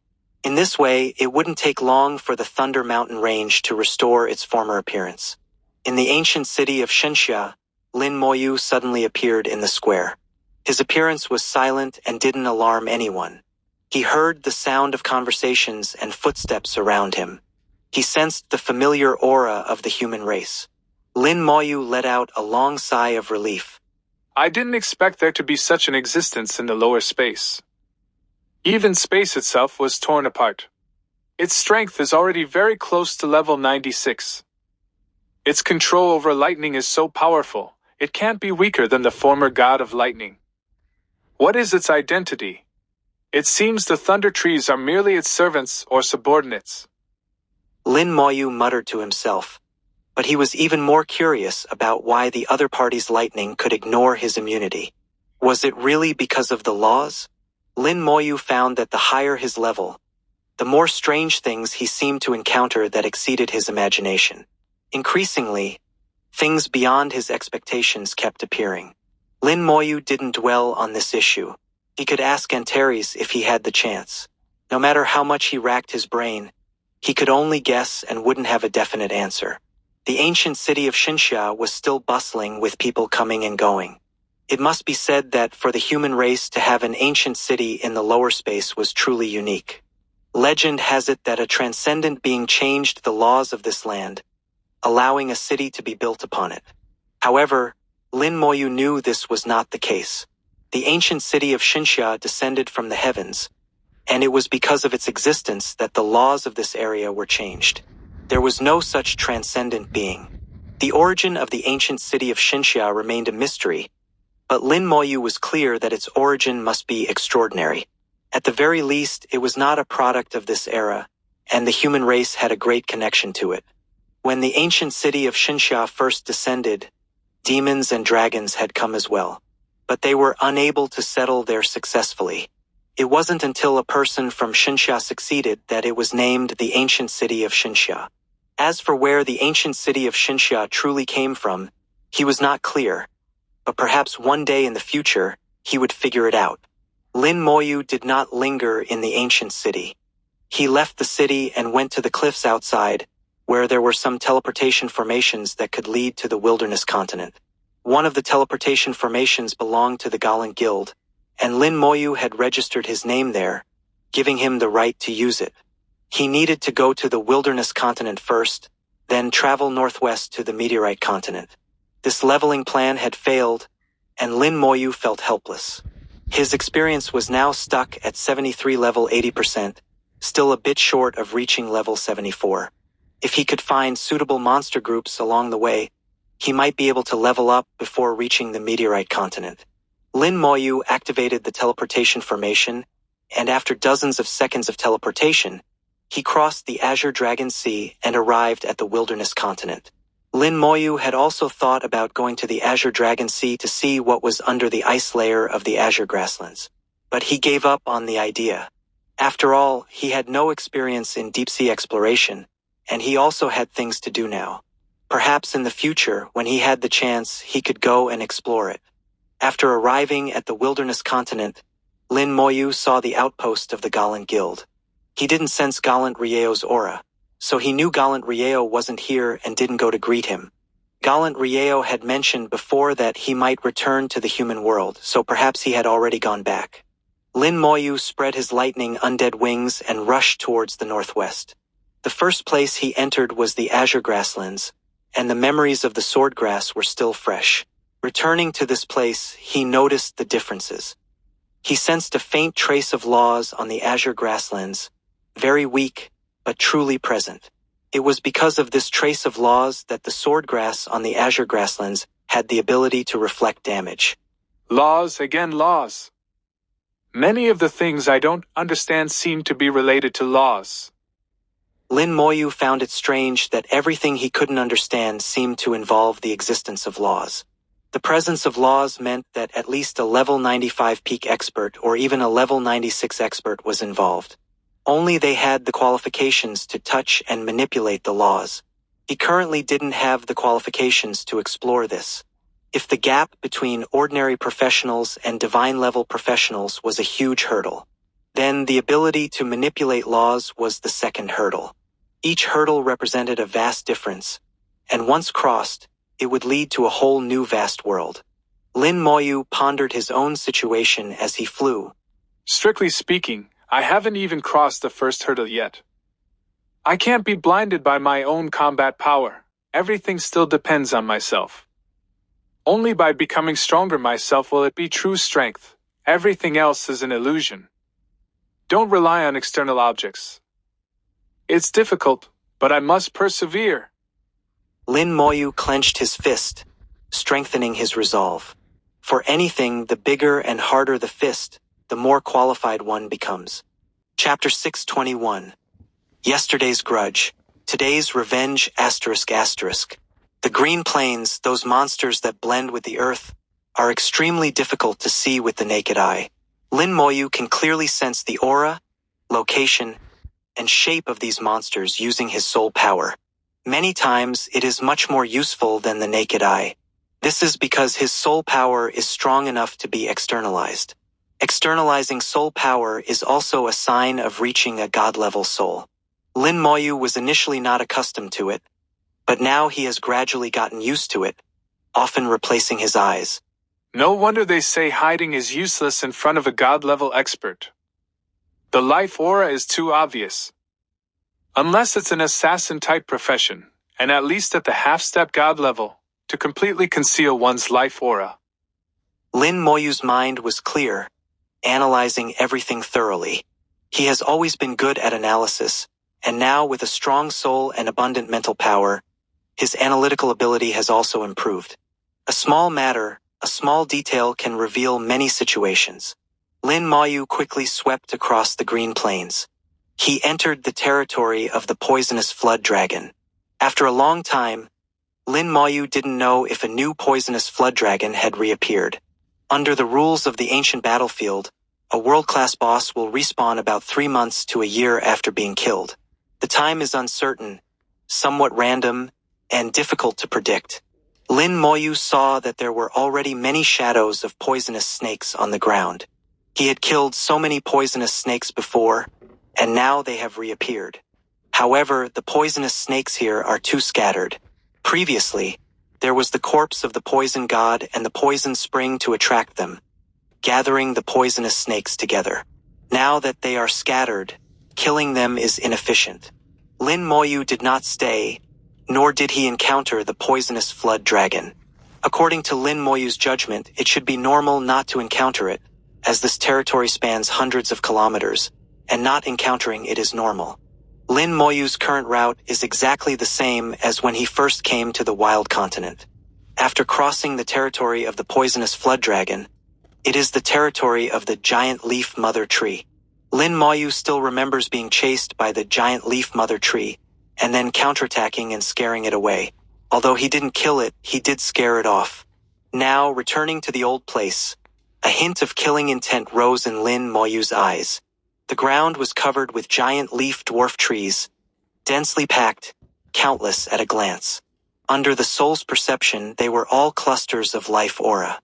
In this way, it wouldn't take long for the Thunder Mountain Range to restore its former appearance. In the ancient city of Xinxia, Lin Moyu suddenly appeared in the square. His appearance was silent and didn't alarm anyone. He heard the sound of conversations and footsteps around him. He sensed the familiar aura of the human race. Lin Moyu let out a long sigh of relief. I didn't expect there to be such an existence in the lower space. Even space itself was torn apart. Its strength is already very close to level 96. Its control over lightning is so powerful, it can't be weaker than the former god of lightning. What is its identity? It seems the thunder trees are merely its servants or subordinates. Lin Moyu muttered to himself, but he was even more curious about why the other party's lightning could ignore his immunity. Was it really because of the laws? Lin Moyu found that the higher his level, the more strange things he seemed to encounter that exceeded his imagination. Increasingly, things beyond his expectations kept appearing. Lin Moyu didn't dwell on this issue. He could ask Antares if he had the chance. No matter how much he racked his brain, he could only guess and wouldn't have a definite answer. The ancient city of Xinxia was still bustling with people coming and going. It must be said that for the human race to have an ancient city in the lower space was truly unique. Legend has it that a transcendent being changed the laws of this land, allowing a city to be built upon it. However, Lin Moyu knew this was not the case. The ancient city of Xinxia descended from the heavens, and it was because of its existence that the laws of this area were changed. There was no such transcendent being. The origin of the ancient city of Xinxia remained a mystery, but Lin Moyu was clear that its origin must be extraordinary. At the very least, it was not a product of this era, and the human race had a great connection to it. When the ancient city of Xinxia first descended, demons and dragons had come as well, but they were unable to settle there successfully. It wasn't until a person from Xinxia succeeded that it was named the ancient city of Xinxia. As for where the ancient city of Xinxia truly came from, he was not clear, but perhaps one day in the future, he would figure it out. Lin Moyu did not linger in the ancient city. He left the city and went to the cliffs outside, where there were some teleportation formations that could lead to the wilderness continent. One of the teleportation formations belonged to the Galant Guild, and Lin Moyu had registered his name there, giving him the right to use it. He needed to go to the wilderness continent first, then travel northwest to the meteorite continent. This leveling plan had failed, and Lin Moyu felt helpless. His experience was now stuck at 73 level 80%, still a bit short of reaching level 74. If he could find suitable monster groups along the way, he might be able to level up before reaching the meteorite continent. Lin Moyu activated the teleportation formation, and after dozens of seconds of teleportation, he crossed the Azure Dragon Sea and arrived at the wilderness continent. Lin Moyu had also thought about going to the Azure Dragon Sea to see what was under the ice layer of the Azure Grasslands, but he gave up on the idea. After all, he had no experience in deep-sea exploration, and he also had things to do now. Perhaps in the future, when he had the chance, he could go and explore it. After arriving at the wilderness continent, Lin Moyu saw the outpost of the Galant Guild. He didn't sense Galant Rieo's aura, so he knew Galant Rieo wasn't here and didn't go to greet him. Galant Rieo had mentioned before that he might return to the human world, so perhaps he had already gone back. Lin Moyu spread his lightning undead wings and rushed towards the northwest. The first place he entered was the Azure Grasslands, and the memories of the swordgrass were still fresh. Returning to this place, he noticed the differences. He sensed a faint trace of laws on the Azure Grasslands, very weak, but truly present. It was because of this trace of laws that the swordgrass on the Azure Grasslands had the ability to reflect damage. Laws again laws. Many of the things I don't understand seem to be related to laws. Lin Moyu found it strange that everything he couldn't understand seemed to involve the existence of laws. The presence of laws meant that at least a level 95 peak expert or even a level 96 expert was involved. Only they had the qualifications to touch and manipulate the laws. He currently didn't have the qualifications to explore this. If the gap between ordinary professionals and divine-level professionals was a huge hurdle. Then the ability to manipulate laws was the second hurdle. Each hurdle represented a vast difference, and once crossed, it would lead to a whole new vast world. Lin Moyu pondered his own situation as he flew. Strictly speaking, I haven't even crossed the first hurdle yet. I can't be blinded by my own combat power. Everything still depends on myself. Only by becoming stronger myself will it be true strength. Everything else is an illusion. Don't rely on external objects. It's difficult, but I must persevere. Lin Moyu clenched his fist, strengthening his resolve. For anything, the bigger and harder the fist, the more qualified one becomes. Chapter 621. Yesterday's grudge, today's revenge ***. The green plains, those monsters that blend with the earth, are extremely difficult to see with the naked eye. Lin Moyu can clearly sense the aura, location, and shape of these monsters using his soul power. Many times, it is much more useful than the naked eye. This is because his soul power is strong enough to be externalized. Externalizing soul power is also a sign of reaching a god-level soul. Lin Moyu was initially not accustomed to it, but now he has gradually gotten used to it, often replacing his eyes. No wonder they say hiding is useless in front of a god-level expert. The life aura is too obvious. Unless it's an assassin-type profession, and at least at the half-step god level, to completely conceal one's life aura. Lin Moyu's mind was clear, analyzing everything thoroughly. He has always been good at analysis, and now with a strong soul and abundant mental power, his analytical ability has also improved. A small matter, a small detail can reveal many situations. Lin Moyu quickly swept across the green plains. He entered the territory of the poisonous flood dragon. After a long time, Lin Moyu didn't know if a new poisonous flood dragon had reappeared. Under the rules of the ancient battlefield, a world-class boss will respawn about 3 months to a year after being killed. The time is uncertain, somewhat random, and difficult to predict. Lin Moyu saw that there were already many shadows of poisonous snakes on the ground. He had killed so many poisonous snakes before, and now they have reappeared. However, the poisonous snakes here are too scattered. Previously, there was the corpse of the poison god and the poison spring to attract them, gathering the poisonous snakes together. Now that they are scattered, killing them is inefficient. Lin Moyu did not stay, nor did he encounter the poisonous flood dragon. According to Lin Moyu's judgment, it should be normal not to encounter it, as this territory spans hundreds of kilometers, and not encountering it is normal. Lin Moyu's current route is exactly the same as when he first came to the wild continent. After crossing the territory of the poisonous flood dragon, it is the territory of the giant leaf mother tree. Lin Moyu still remembers being chased by the giant leaf mother tree, and then counterattacking and scaring it away. Although he didn't kill it, he did scare it off. Now, returning to the old place, a hint of killing intent rose in Lin Moyu's eyes. The ground was covered with giant leaf dwarf trees, densely packed, countless at a glance. Under the soul's perception, they were all clusters of life aura.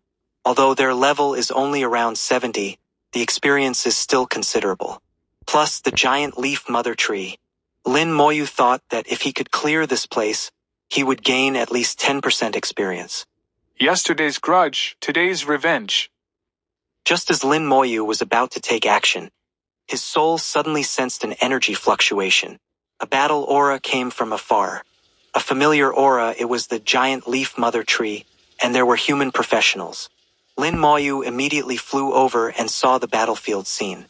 Although their level is only around 70, the experience is still considerable. Plus the giant leaf mother tree. Lin Moyu thought that if he could clear this place, he would gain at least 10% experience. Yesterday's grudge, today's revenge. Just as Lin Moyu was about to take action, his soul suddenly sensed an energy fluctuation. A battle aura came from afar. A familiar aura, it was the giant leaf mother tree, and there were human professionals. Lin Moyu immediately flew over and saw the battlefield scene.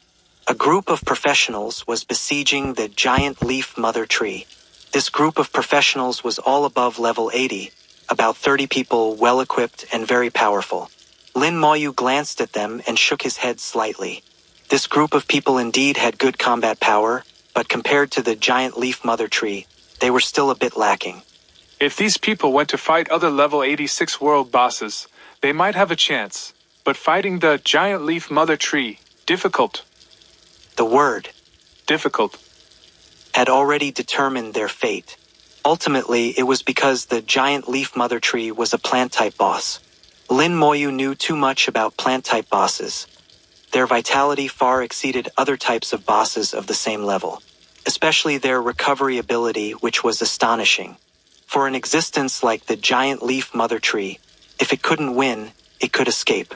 A group of professionals was besieging the giant leaf mother tree. This group of professionals was all above level 80, about 30 people well-equipped and very powerful. Lin Moyu glanced at them and shook his head slightly. This group of people indeed had good combat power, but compared to the giant leaf mother tree, they were still a bit lacking. If these people went to fight other level 86 world bosses, they might have a chance. But fighting the giant leaf mother tree, difficult. The word, difficult, had already determined their fate. Ultimately, it was because the giant leaf mother tree was a plant-type boss. Lin Moyu knew too much about plant-type bosses. Their vitality far exceeded other types of bosses of the same level, especially their recovery ability, which was astonishing. For an existence like the giant leaf mother tree, if it couldn't win, it could escape.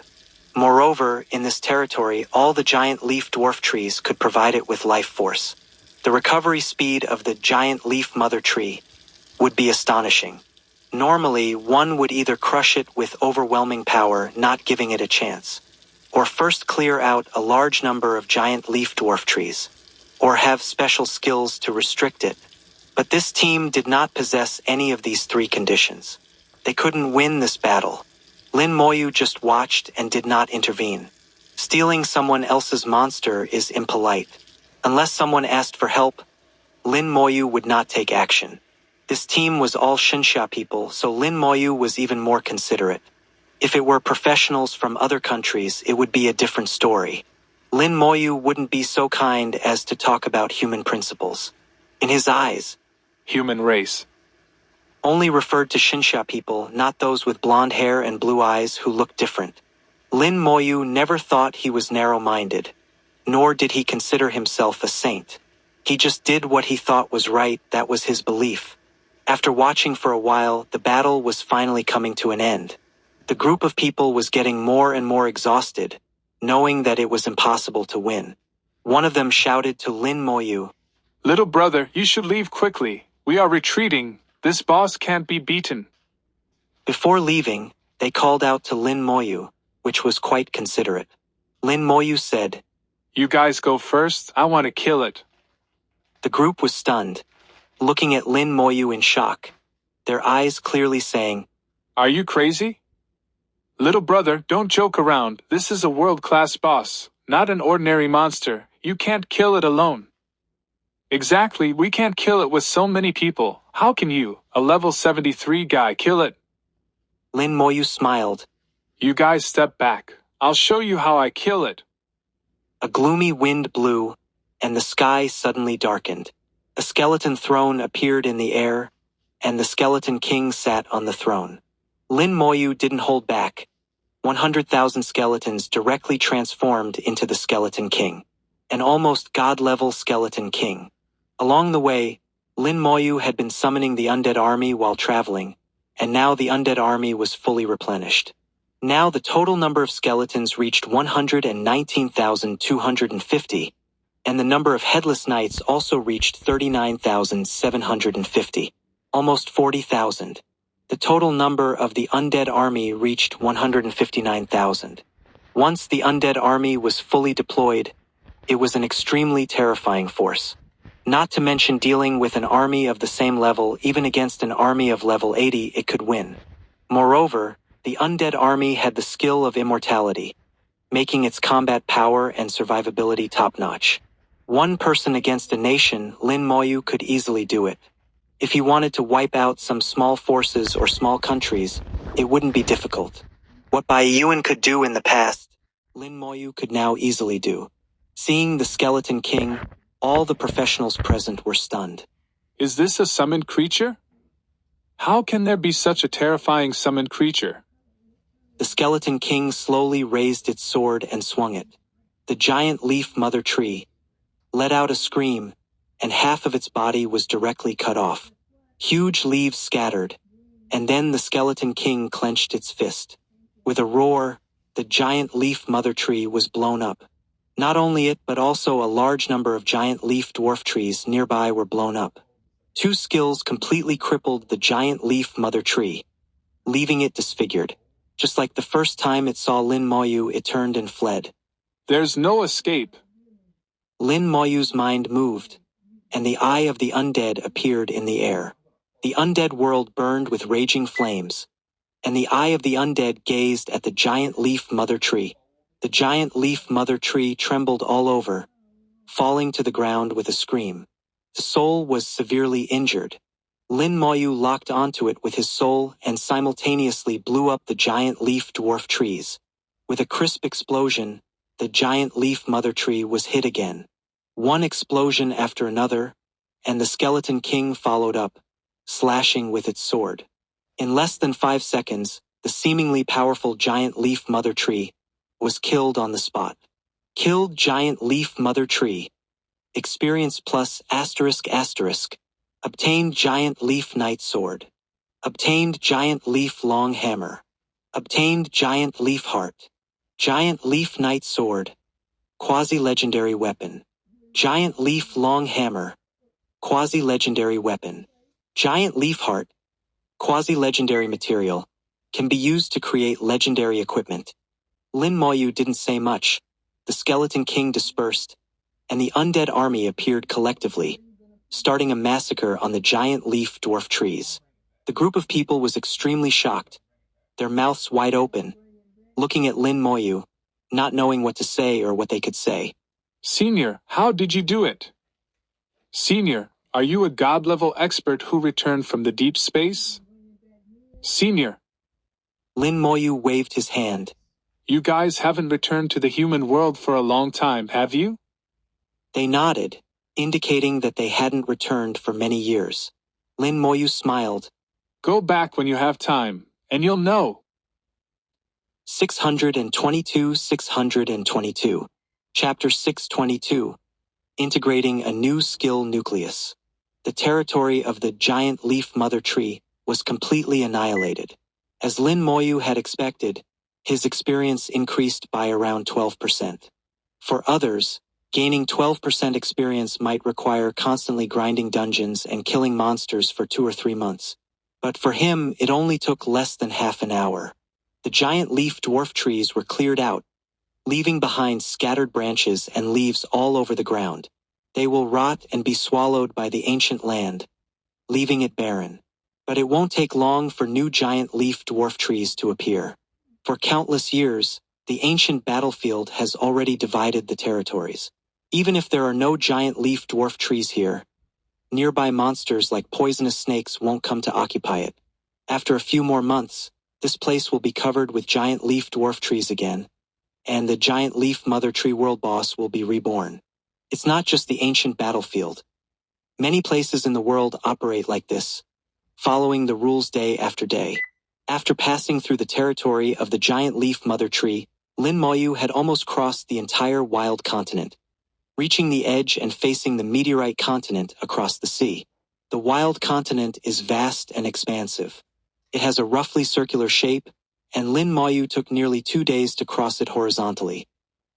Moreover, in this territory, all the giant leaf dwarf trees could provide it with life force. The recovery speed of the giant leaf mother tree would be astonishing. Normally, one would either crush it with overwhelming power, not giving it a chance, or first clear out a large number of giant leaf dwarf trees, or have special skills to restrict it. But this team did not possess any of these three conditions. They couldn't win this battle. Lin Moyu just watched and did not intervene. Stealing someone else's monster is impolite. Unless someone asked for help, Lin Moyu would not take action. This team was all Xinsha people, so Lin Moyu was even more considerate. If it were professionals from other countries, it would be a different story. Lin Moyu wouldn't be so kind as to talk about human principles. In his eyes, Human race. only referred to Xinsha people, not those with blonde hair and blue eyes who looked different. Lin Moyu never thought he was narrow-minded, nor did he consider himself a saint. He just did what he thought was right, that was his belief. After watching for a while, the battle was finally coming to an end. The group of people was getting more and more exhausted, knowing that it was impossible to win. One of them shouted to Lin Moyu, Little brother, you should leave quickly. We are retreating. This boss can't be beaten. Before leaving, they called out to Lin Moyu, which was quite considerate. Lin Moyu said, You guys go first. I want to kill it. The group was stunned, looking at Lin Moyu in shock, their eyes clearly saying, Are you crazy? Little brother, don't joke around. This is a world-class boss, not an ordinary monster. You can't kill it alone. Exactly, we can't kill it with so many people. How can you, a level 73 guy, kill it? Lin Moyu smiled. You guys step back. I'll show you how I kill it. A gloomy wind blew, and the sky suddenly darkened. A skeleton throne appeared in the air, and the skeleton king sat on the throne. Lin Moyu didn't hold back. 100,000 skeletons directly transformed into the skeleton king, an almost god-level skeleton king. Along the way, Lin Moyu had been summoning the undead army while traveling, and now the undead army was fully replenished. Now the total number of skeletons reached 119,250, and the number of headless knights also reached 39,750, almost 40,000. The total number of the undead army reached 159,000. Once the undead army was fully deployed, it was an extremely terrifying force. Not to mention dealing with an army of the same level, even against an army of level 80, it could win. Moreover, the undead army had the skill of immortality, making its combat power and survivability top-notch. One person against a nation, Lin Moyu could easily do it. If he wanted to wipe out some small forces or small countries, it wouldn't be difficult. What Bai Yuan could do in the past, Lin Moyu could now easily do. Seeing the skeleton king, all the professionals present were stunned. Is this a summoned creature? How can there be such a terrifying summoned creature? The skeleton king slowly raised its sword and swung it. The giant leaf mother tree let out a scream, and half of its body was directly cut off. Huge leaves scattered, and then the skeleton king clenched its fist. With a roar, the giant leaf mother tree was blown up. Not only it, but also a large number of giant leaf dwarf trees nearby were blown up. Two skills completely crippled the giant leaf mother tree, leaving it disfigured. Just like the first time it saw Lin Moyu, it turned and fled. There's no escape. Lin Moyu's mind moved, and the eye of the undead appeared in the air. The undead world burned with raging flames, and the eye of the undead gazed at the giant leaf mother tree. The giant leaf mother tree trembled all over, falling to the ground with a scream. The soul was severely injured. Lin Moyu locked onto it with his soul and simultaneously blew up the giant leaf dwarf trees. With a crisp explosion, the giant leaf mother tree was hit again. One explosion after another, and the skeleton king followed up, slashing with its sword. In less than 5 seconds, the seemingly powerful giant leaf mother tree was killed on the spot. Killed giant leaf mother tree. Experience plus ***. Obtained giant leaf knight sword. Obtained giant leaf long hammer. Obtained giant leaf heart. Giant leaf knight sword. Quasi-legendary weapon. Giant leaf long hammer. Quasi-legendary weapon. Giant leaf heart. Quasi-legendary material. Can be used to create legendary equipment. Lin Moyu didn't say much. The Skeleton King dispersed, and the undead army appeared collectively, starting a massacre on the giant leaf dwarf trees. The group of people was extremely shocked, their mouths wide open, looking at Lin Moyu, not knowing what to say or what they could say. Senior, how did you do it? Senior, are you a god-level expert who returned from the deep space? Senior. Lin Moyu waved his hand. You guys haven't returned to the human world for a long time, have you? They nodded, indicating that they hadn't returned for many years. Lin Moyu smiled. Go back when you have time, and you'll know. 622. Chapter 622. Integrating a new skill nucleus. The territory of the giant leaf mother tree was completely annihilated. As Lin Moyu had expected, his experience increased by around 12%. For others, gaining 12% experience might require constantly grinding dungeons and killing monsters for 2 or 3 months. But for him, it only took less than half an hour. The giant leaf dwarf trees were cleared out, leaving behind scattered branches and leaves all over the ground. They will rot and be swallowed by the ancient land, leaving it barren. But it won't take long for new giant leaf dwarf trees to appear. For countless years, the ancient battlefield has already divided the territories. Even if there are no giant leaf dwarf trees here, nearby monsters like poisonous snakes won't come to occupy it. After a few more months, this place will be covered with giant leaf dwarf trees again, and the giant leaf mother tree world boss will be reborn. It's not just the ancient battlefield. Many places in the world operate like this, following the rules day after day. After passing through the territory of the giant leaf mother tree, Lin Moyu had almost crossed the entire wild continent, reaching the edge and facing the meteorite continent across the sea. The wild continent is vast and expansive. It has a roughly circular shape, and Lin Moyu took nearly 2 days to cross it horizontally,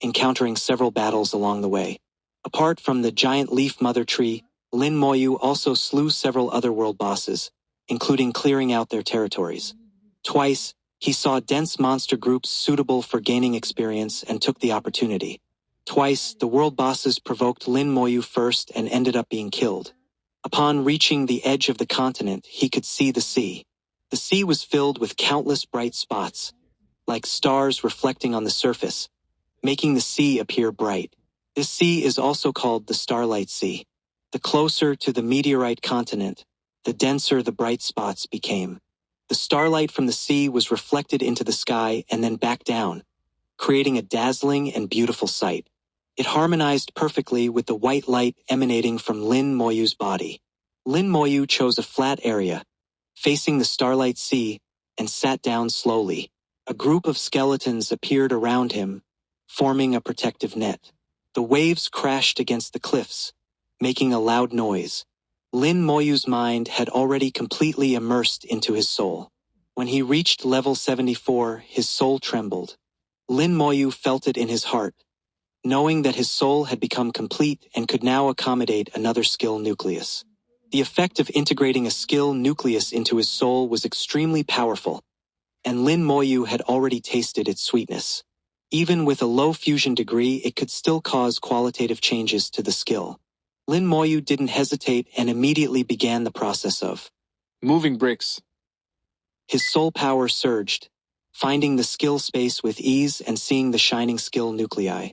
encountering several battles along the way. Apart from the giant leaf mother tree, Lin Moyu also slew several other world bosses, including clearing out their territories. Twice, he saw dense monster groups suitable for gaining experience and took the opportunity. Twice, the world bosses provoked Lin Moyu first and ended up being killed. Upon reaching the edge of the continent, he could see the sea. The sea was filled with countless bright spots, like stars reflecting on the surface, making the sea appear bright. This sea is also called the Starlight Sea. The closer to the meteorite continent, the denser the bright spots became. The starlight from the sea was reflected into the sky and then back down, creating a dazzling and beautiful sight. It harmonized perfectly with the white light emanating from Lin Moyu's body. Lin Moyu chose a flat area, facing the Starlight Sea, and sat down slowly. A group of skeletons appeared around him, forming a protective net. The waves crashed against the cliffs, making a loud noise. Lin Moyu's mind had already completely immersed into his soul. When he reached level 74, his soul trembled. Lin Moyu felt it in his heart, knowing that his soul had become complete and could now accommodate another skill nucleus. The effect of integrating a skill nucleus into his soul was extremely powerful, and Lin Moyu had already tasted its sweetness. Even with a low fusion degree, it could still cause qualitative changes to the skill. Lin Moyu didn't hesitate and immediately began the process of moving bricks. His soul power surged, finding the skill space with ease and seeing the shining skill nuclei.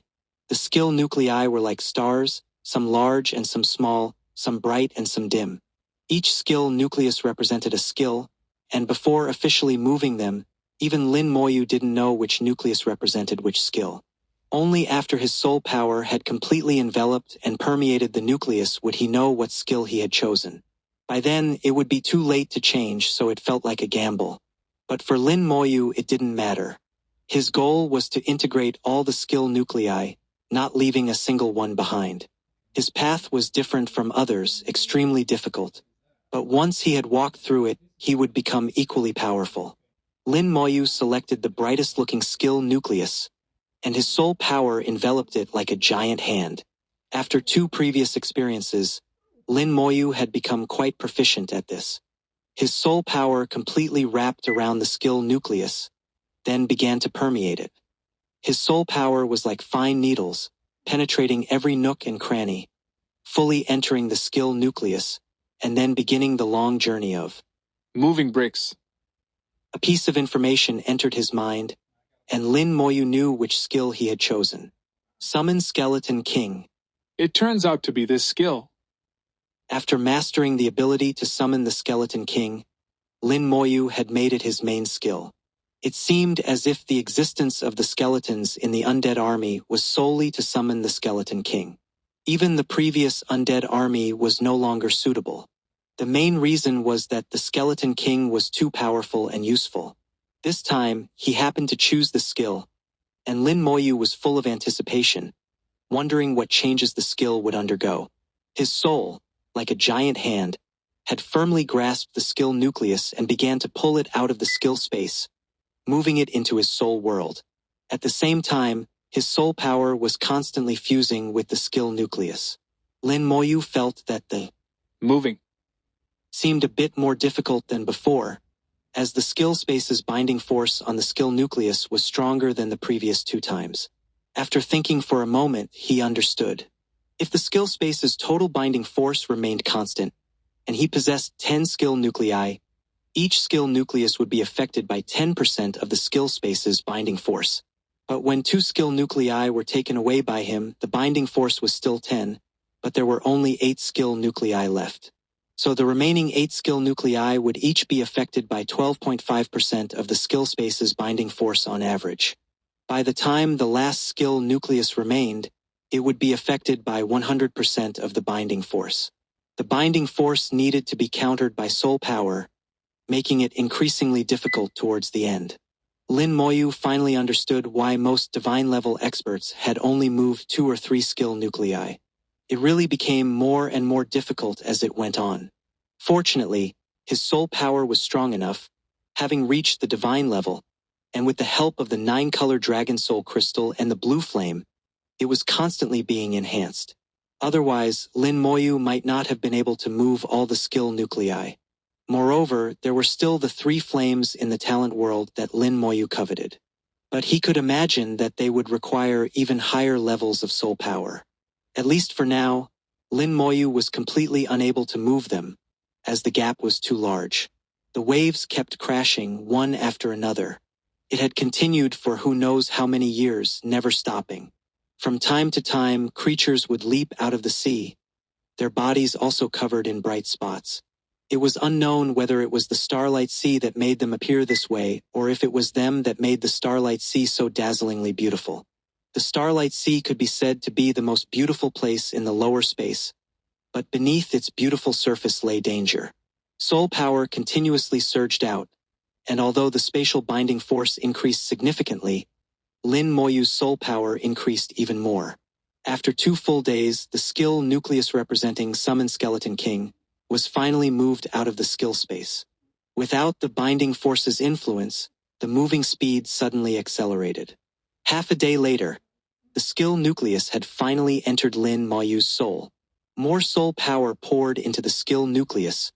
The skill nuclei were like stars, some large and some small, some bright and some dim. Each skill nucleus represented a skill, and before officially moving them, even Lin Moyu didn't know which nucleus represented which skill. Only after his soul power had completely enveloped and permeated the nucleus would he know what skill he had chosen. By then, it would be too late to change, so it felt like a gamble. But for Lin Moyu, it didn't matter. His goal was to integrate all the skill nuclei, not leaving a single one behind. His path was different from others, extremely difficult. But once he had walked through it, he would become equally powerful. Lin Moyu selected the brightest-looking skill nucleus, and his soul power enveloped it like a giant hand. After 2 previous experiences, Lin Moyu had become quite proficient at this. His soul power completely wrapped around the skill nucleus, then began to permeate it. His soul power was like fine needles, penetrating every nook and cranny, fully entering the skill nucleus, and then beginning the long journey of moving bricks. A piece of information entered his mind, and Lin Moyu knew which skill he had chosen. Summon Skeleton King. It turns out to be this skill. After mastering the ability to summon the Skeleton King, Lin Moyu had made it his main skill. It seemed as if the existence of the skeletons in the undead army was solely to summon the Skeleton King. Even the previous undead army was no longer suitable. The main reason was that the Skeleton King was too powerful and useful. This time, he happened to choose the skill, and Lin Moyu was full of anticipation, wondering what changes the skill would undergo. His soul, like a giant hand, had firmly grasped the skill nucleus and began to pull it out of the skill space, moving it into his soul world. At the same time, his soul power was constantly fusing with the skill nucleus. Lin Moyu felt that the moving seemed a bit more difficult than before, as the skill space's binding force on the skill nucleus was stronger than the previous 2 times. After thinking for a moment, he understood. If the skill space's total binding force remained constant, and he possessed 10 skill nuclei, each skill nucleus would be affected by 10% of the skill space's binding force. But when 2 skill nuclei were taken away by him, the binding force was still 10, but there were only 8 skill nuclei left. So the remaining 8 skill nuclei would each be affected by 12.5% of the skill space's binding force on average. By the time the last skill nucleus remained, it would be affected by 100% of the binding force. The binding force needed to be countered by soul power, making it increasingly difficult towards the end. Lin Moyu finally understood why most divine-level experts had only moved 2 or 3 skill nuclei. It really became more and more difficult as it went on. Fortunately, his soul power was strong enough, having reached the divine level, and with the help of the 9-color dragon soul crystal and the blue flame, it was constantly being enhanced. Otherwise, Lin Moyu might not have been able to move all the skill nuclei. Moreover, there were still the 3 flames in the talent world that Lin Moyu coveted. But he could imagine that they would require even higher levels of soul power. At least for now, Lin Moyu was completely unable to move them, as the gap was too large. The waves kept crashing one after another. It had continued for who knows how many years, never stopping. From time to time, creatures would leap out of the sea, their bodies also covered in bright spots. It was unknown whether it was the Starlight Sea that made them appear this way, or if it was them that made the Starlight Sea so dazzlingly beautiful. The Starlight Sea could be said to be the most beautiful place in the lower space, but beneath its beautiful surface lay danger. Soul power continuously surged out, and although the spatial binding force increased significantly, Lin Moyu's soul power increased even more. After 2 full days, the skill nucleus representing Summon Skeleton King was finally moved out of the skill space. Without the binding force's influence, the moving speed suddenly accelerated. Half a day later, the skill nucleus had finally entered Lin Moyu's soul. More soul power poured into the skill nucleus,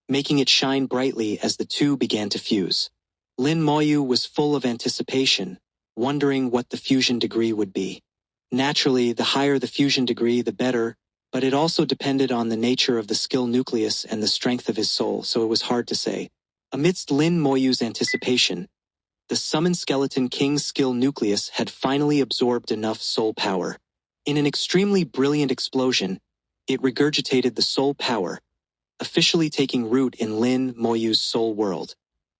making it shine brightly as the 2 began to fuse. Lin Moyu was full of anticipation, wondering what the fusion degree would be. Naturally, the higher the fusion degree, the better, but it also depended on the nature of the skill nucleus and the strength of his soul, so it was hard to say. Amidst Lin Moyu's anticipation, the Summon Skeleton King's skill nucleus had finally absorbed enough soul power. In an extremely brilliant explosion, it regurgitated the soul power, officially taking root in Lin Moyu's soul world.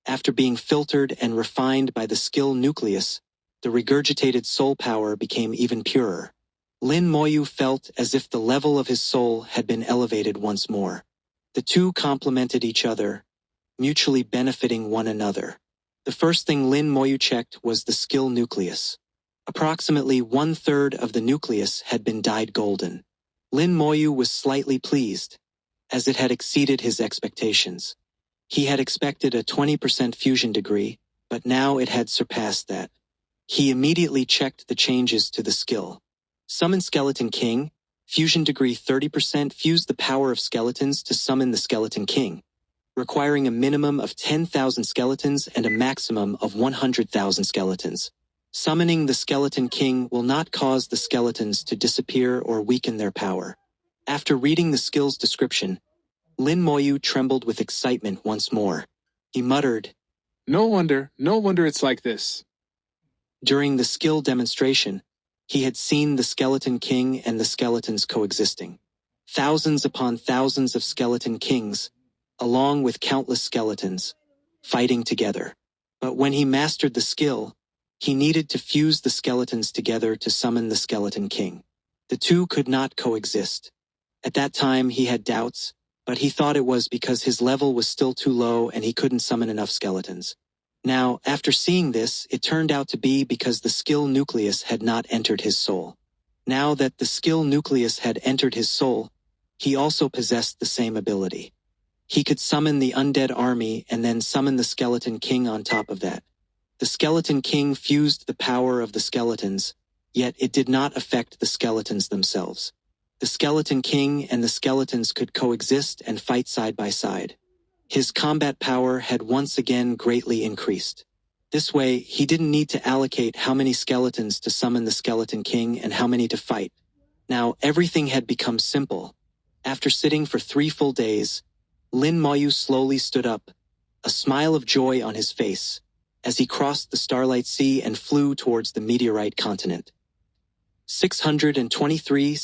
After being filtered and refined by the skill nucleus, the regurgitated soul power became even purer. Lin Moyu felt as if the level of his soul had been elevated once more. The 2 complemented each other, mutually benefiting one another. The first thing Lin Moyu checked was the skill nucleus. Approximately 1/3 of the nucleus had been dyed golden. Lin Moyu was slightly pleased, as it had exceeded his expectations. He had expected a 20% fusion degree, but now it had surpassed that. He immediately checked the changes to the skill. Summon Skeleton King, fusion degree 30%, fuse the power of skeletons to summon the Skeleton King, requiring a minimum of 10,000 skeletons and a maximum of 100,000 skeletons. Summoning the Skeleton King will not cause the skeletons to disappear or weaken their power. After reading the skill's description, Lin Moyu trembled with excitement once more. He muttered, No wonder it's like this. During the skill demonstration, he had seen the Skeleton King and the skeletons coexisting. Thousands upon thousands of Skeleton Kings, along with countless skeletons, fighting together. But when he mastered the skill, he needed to fuse the skeletons together to summon the Skeleton King. The two could not coexist. At that time he had doubts, but he thought it was because his level was still too low and he couldn't summon enough skeletons. Now, after seeing this, it turned out to be because the skill nucleus had not entered his soul. Now that the skill nucleus had entered his soul, he also possessed the same ability. He could summon the undead army and then summon the Skeleton King on top of that. The Skeleton King fused the power of the skeletons, yet it did not affect the skeletons themselves. The Skeleton King and the skeletons could coexist and fight side by side. His combat power had once again greatly increased. This way, he didn't need to allocate how many skeletons to summon the Skeleton King and how many to fight. Now, everything had become simple. After sitting for 3 full days, Lin Moyu slowly stood up, a smile of joy on his face, as he crossed the Starlight Sea and flew towards the meteorite continent. 623.